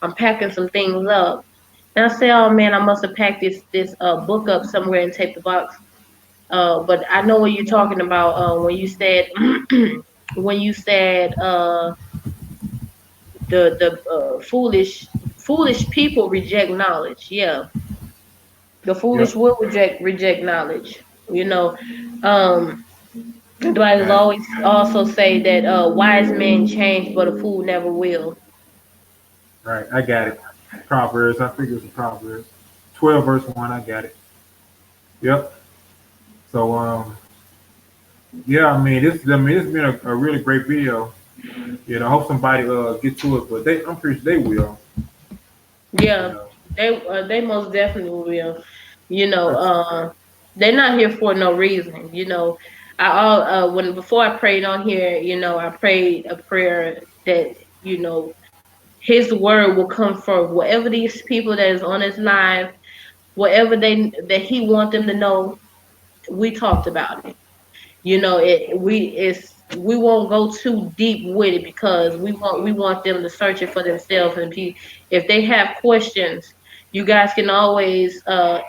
I'm packing some things up. And I said, oh man, I must have packed this book up somewhere and taped the box. But I know what you're talking about when you said when you said the foolish people reject knowledge. Yeah, the foolish
Yep.
will reject knowledge. You know, um, the Bible
Got it.
always also say that wise men change, but a fool never will.
Right. I got it. Proverbs. I think it was a Proverbs. 12 verse 1. I got it. Yep. So yeah. It's been a really great video. I hope somebody get to it, but I'm pretty sure they will. You
Yeah,
know.
they most definitely will. You know,
That's
they're not here for no reason. You know, I all when before I prayed on here, I prayed a prayer that His word will come for whatever these people that is on His live, whatever that He want them to know. We talked about it. We won't go too deep with it because we want them to search it for themselves. And if they have questions, you guys can always find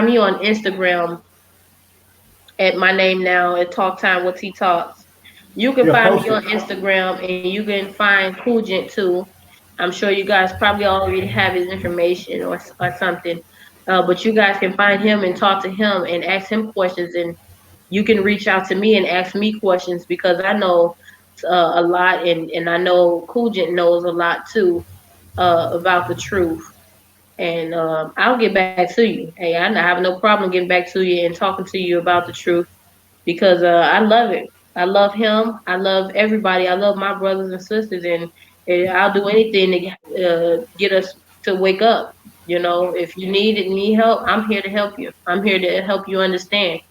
me on Instagram at my name now at Talk Time with T Talks. You can
yeah.
find me
Post
on
it.
Instagram and you can find Kugent too. I'm sure you guys probably already have his information or something. But you guys can find him and talk to him and ask him questions, and you can reach out to me and ask me questions because I know a lot, and I know Kugent knows a lot too about the truth. And I'll get back to you. Hey, I have no problem getting back to you and talking to you about the truth because I love it. I love him. I love everybody. I love my brothers and sisters, and I'll do anything to get us to wake up. If you need help, I'm here to help you. I'm here to help you understand,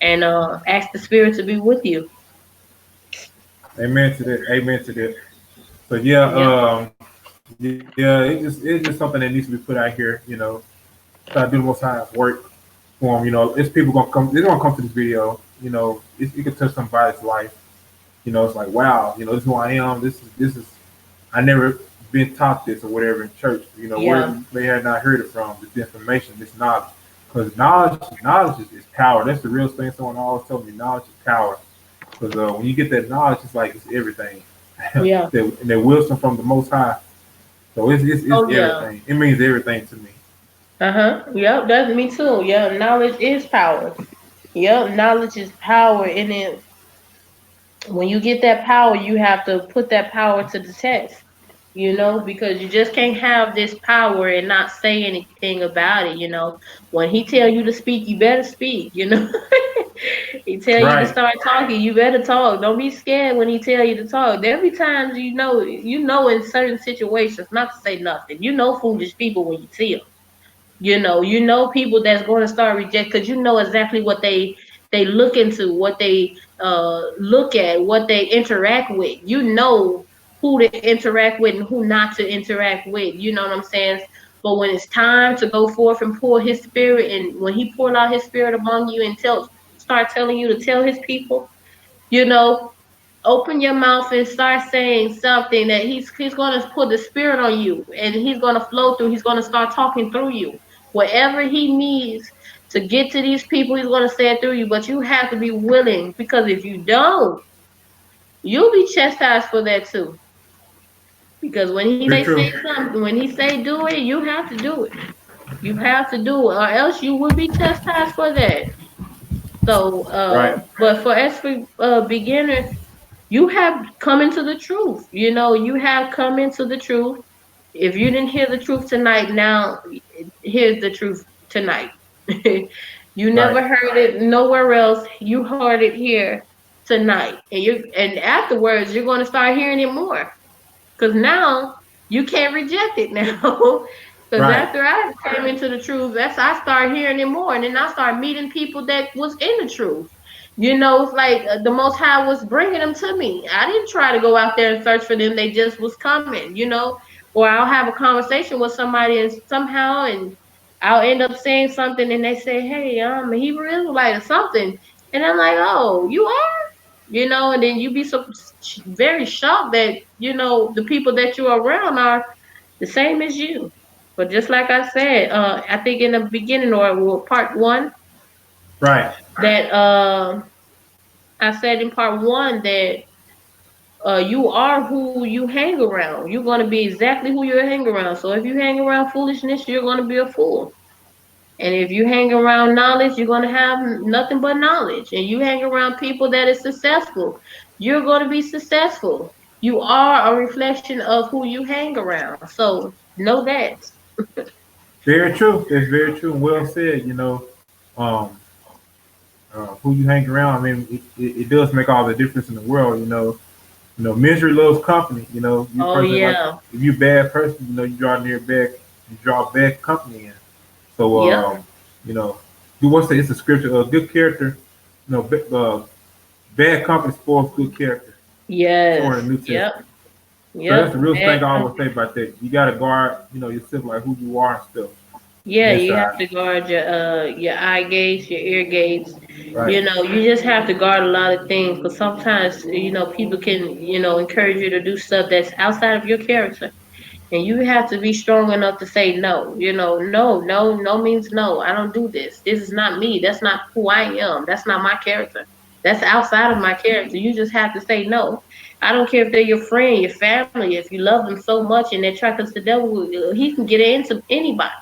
and ask the Spirit to be with you.
Amen to that. Amen to that. So yeah.
Yeah,
Yeah. It's just something that needs to be put out here. Try to do the most high work for them. It's people gonna come. They're gonna come to this video. It could touch somebody's life. It's like wow. This is who I am. This is. I never been taught this or whatever in church. Where
yeah,
they had not heard it from. This information, this knowledge. Because knowledge is power. That's the real thing. Someone always told me knowledge is power. Because when you get that knowledge, it's like it's everything.
yeah.
that wisdom from the Most High. So it's
Oh yeah.
everything. It means everything to me.
Uh-huh. Yep, that's me too. Yeah, knowledge is power. Yep, knowledge is power, and it when you get that power, you have to put that power to the test. Because you just can't have this power and not say anything about it. When he tell you to speak, you better speak. He tell you to
Right.
start talking, you better talk. Don't be scared when he tell you to talk. There'll be times in certain situations not to say nothing. Foolish people when you see them. People that's going to start reject because you know exactly what they look into, what they look at, what they interact with. Who to interact with and who not to interact with. You know what I'm saying? But when it's time to go forth and pour His Spirit, and when He poured out His Spirit among you and start telling you to tell His people, you know, open your mouth and start saying something that he's going to put the spirit on you and he's going to flow through. He's going to start talking through you. Whatever he needs to get to these people, he's going to say it through you. But you have to be willing because if you don't, you'll be chastised for that too. Because when he
Very
say
true.
say something, when he say do it, you have to do it. You have to do it, or else you will be chastised for that. So,
Right.
but for beginners, you have come into the truth. You have come into the truth. If you didn't hear the truth tonight, now here's the truth tonight. You
Right.
never heard it nowhere else. You heard it here. tonight, and afterwards you're going to start hearing it more, because now you can't reject it now. Because
Right.
after I came into the truth, I started hearing it more, and then I started meeting people that was in the truth. It's like the Most High was bringing them to me. I didn't try to go out there and search for them; they just was coming. Or I'll have a conversation with somebody, and somehow, and I'll end up saying something, and they say, "Hey, I'm a Hebrew Israelite or something," and I'm like, "Oh, you are?" And then you be so very shocked that the people that you're around are the same as you. But just like I said, I think in the beginning, or part one,
Right.
that I said in part one that you are who you hang around. You're going to be exactly who you hang around. So if you hang around foolishness, you're going to be a fool. And if you hang around knowledge, you're going to have nothing but knowledge. And you hang around people that is successful, you're going to be successful. You are a reflection of who you hang around. So know that.
Very true. That's very true and well said. Um, who you hang around. I mean, it does make all the difference in the world. Misery loves company. You
Oh
person like
yeah.
if you bad person, you draw bad company in. So,
Yep.
you know, you want to say it's a scripture. A good character, bad company spoils good character. Somewhere in
Yes.
the New Testament.
Yep.
So that's the
Yep.
real thing
Bad
I always say
company.
about that. You got to guard, yourself like who you are and stuff. On
Yeah,
that
you have
side,
to guard your eye gates, your ear gates.
right?
You just have to guard a lot of things, because sometimes people can encourage you to do stuff that's outside of your character, and you have to be strong enough to say no. No, no, no means no. I don't do this. This is not me. That's not who I am. That's not my character. That's outside of my character. You just have to say no. I don't care if they're your friend, your family. If you love them so much and they're trying, because the devil, he can get into anybody.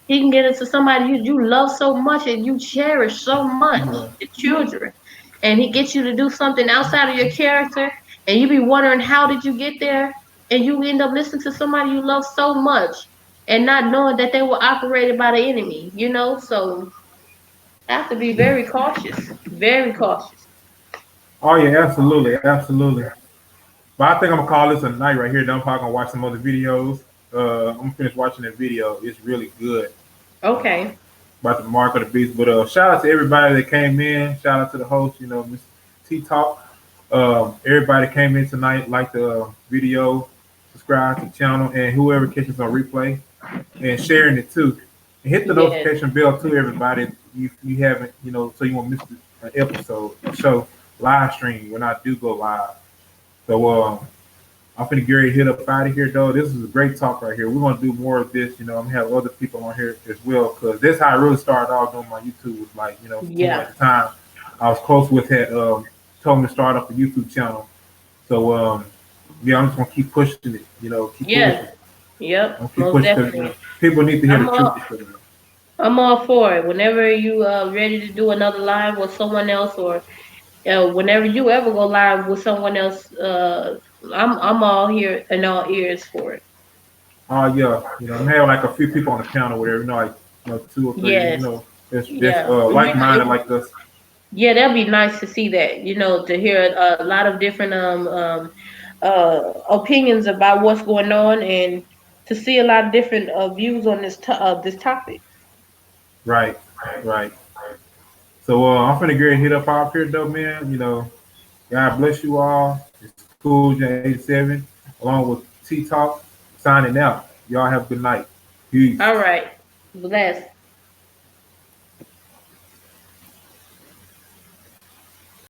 He can get into somebody you love so much and you cherish so much,
Yeah.
the children. And he gets you to do something outside of your character, and you be wondering, how did you get there? And you end up listening to somebody you love so much and not knowing that they were operated by the enemy. So I have to be very cautious. Very cautious.
Oh yeah, absolutely, absolutely. But I think I'm gonna call this a night right here. Then I'm probably gonna watch some other videos. I'm gonna finish watching that video. It's really good. Uh,
Okay.
about the mark of the beast. But shout out to everybody that came in. Shout out to the host, Mr. T Talk. Everybody came in tonight, like the video, subscribe to the channel, and whoever catches on replay, and sharing it too. And hit the
Yes.
notification bell too, everybody. If you haven't, so you won't miss an episode, a show, live stream when I do go live. So I'm finna get ready to hit up out of here though. This is a great talk right here. We're gonna do more of this. I'm gonna have other people on here as well, because this how I really started off doing my YouTube. Was like, someone
Yeah.
at the time I was close with had told me to start up a YouTube channel. So yeah, I'm just gonna keep pushing it. Keep pushing.
Yes. Yep.
I'm keep
Most
pushing because
definitely.
people need to hear
I'm
the truth.
all I'm all for it. Whenever you ready to do another live with someone else, or whenever you ever go live with someone else, I'm all here and all ears for it.
Oh yeah, I'm having like a few people on the panel, whatever. Like two or three.
Yes,
That's
yeah,
like minded like us.
yeah. That'd be nice to see that. To hear a lot of different opinions about what's going on, and to see a lot of different views on this topic.
Right, right. So I'm finna get hit up out here though, man. God bless you all. It's Cool J87 along with T Talk signing out. Y'all have a good night. Peace.
All right, bless.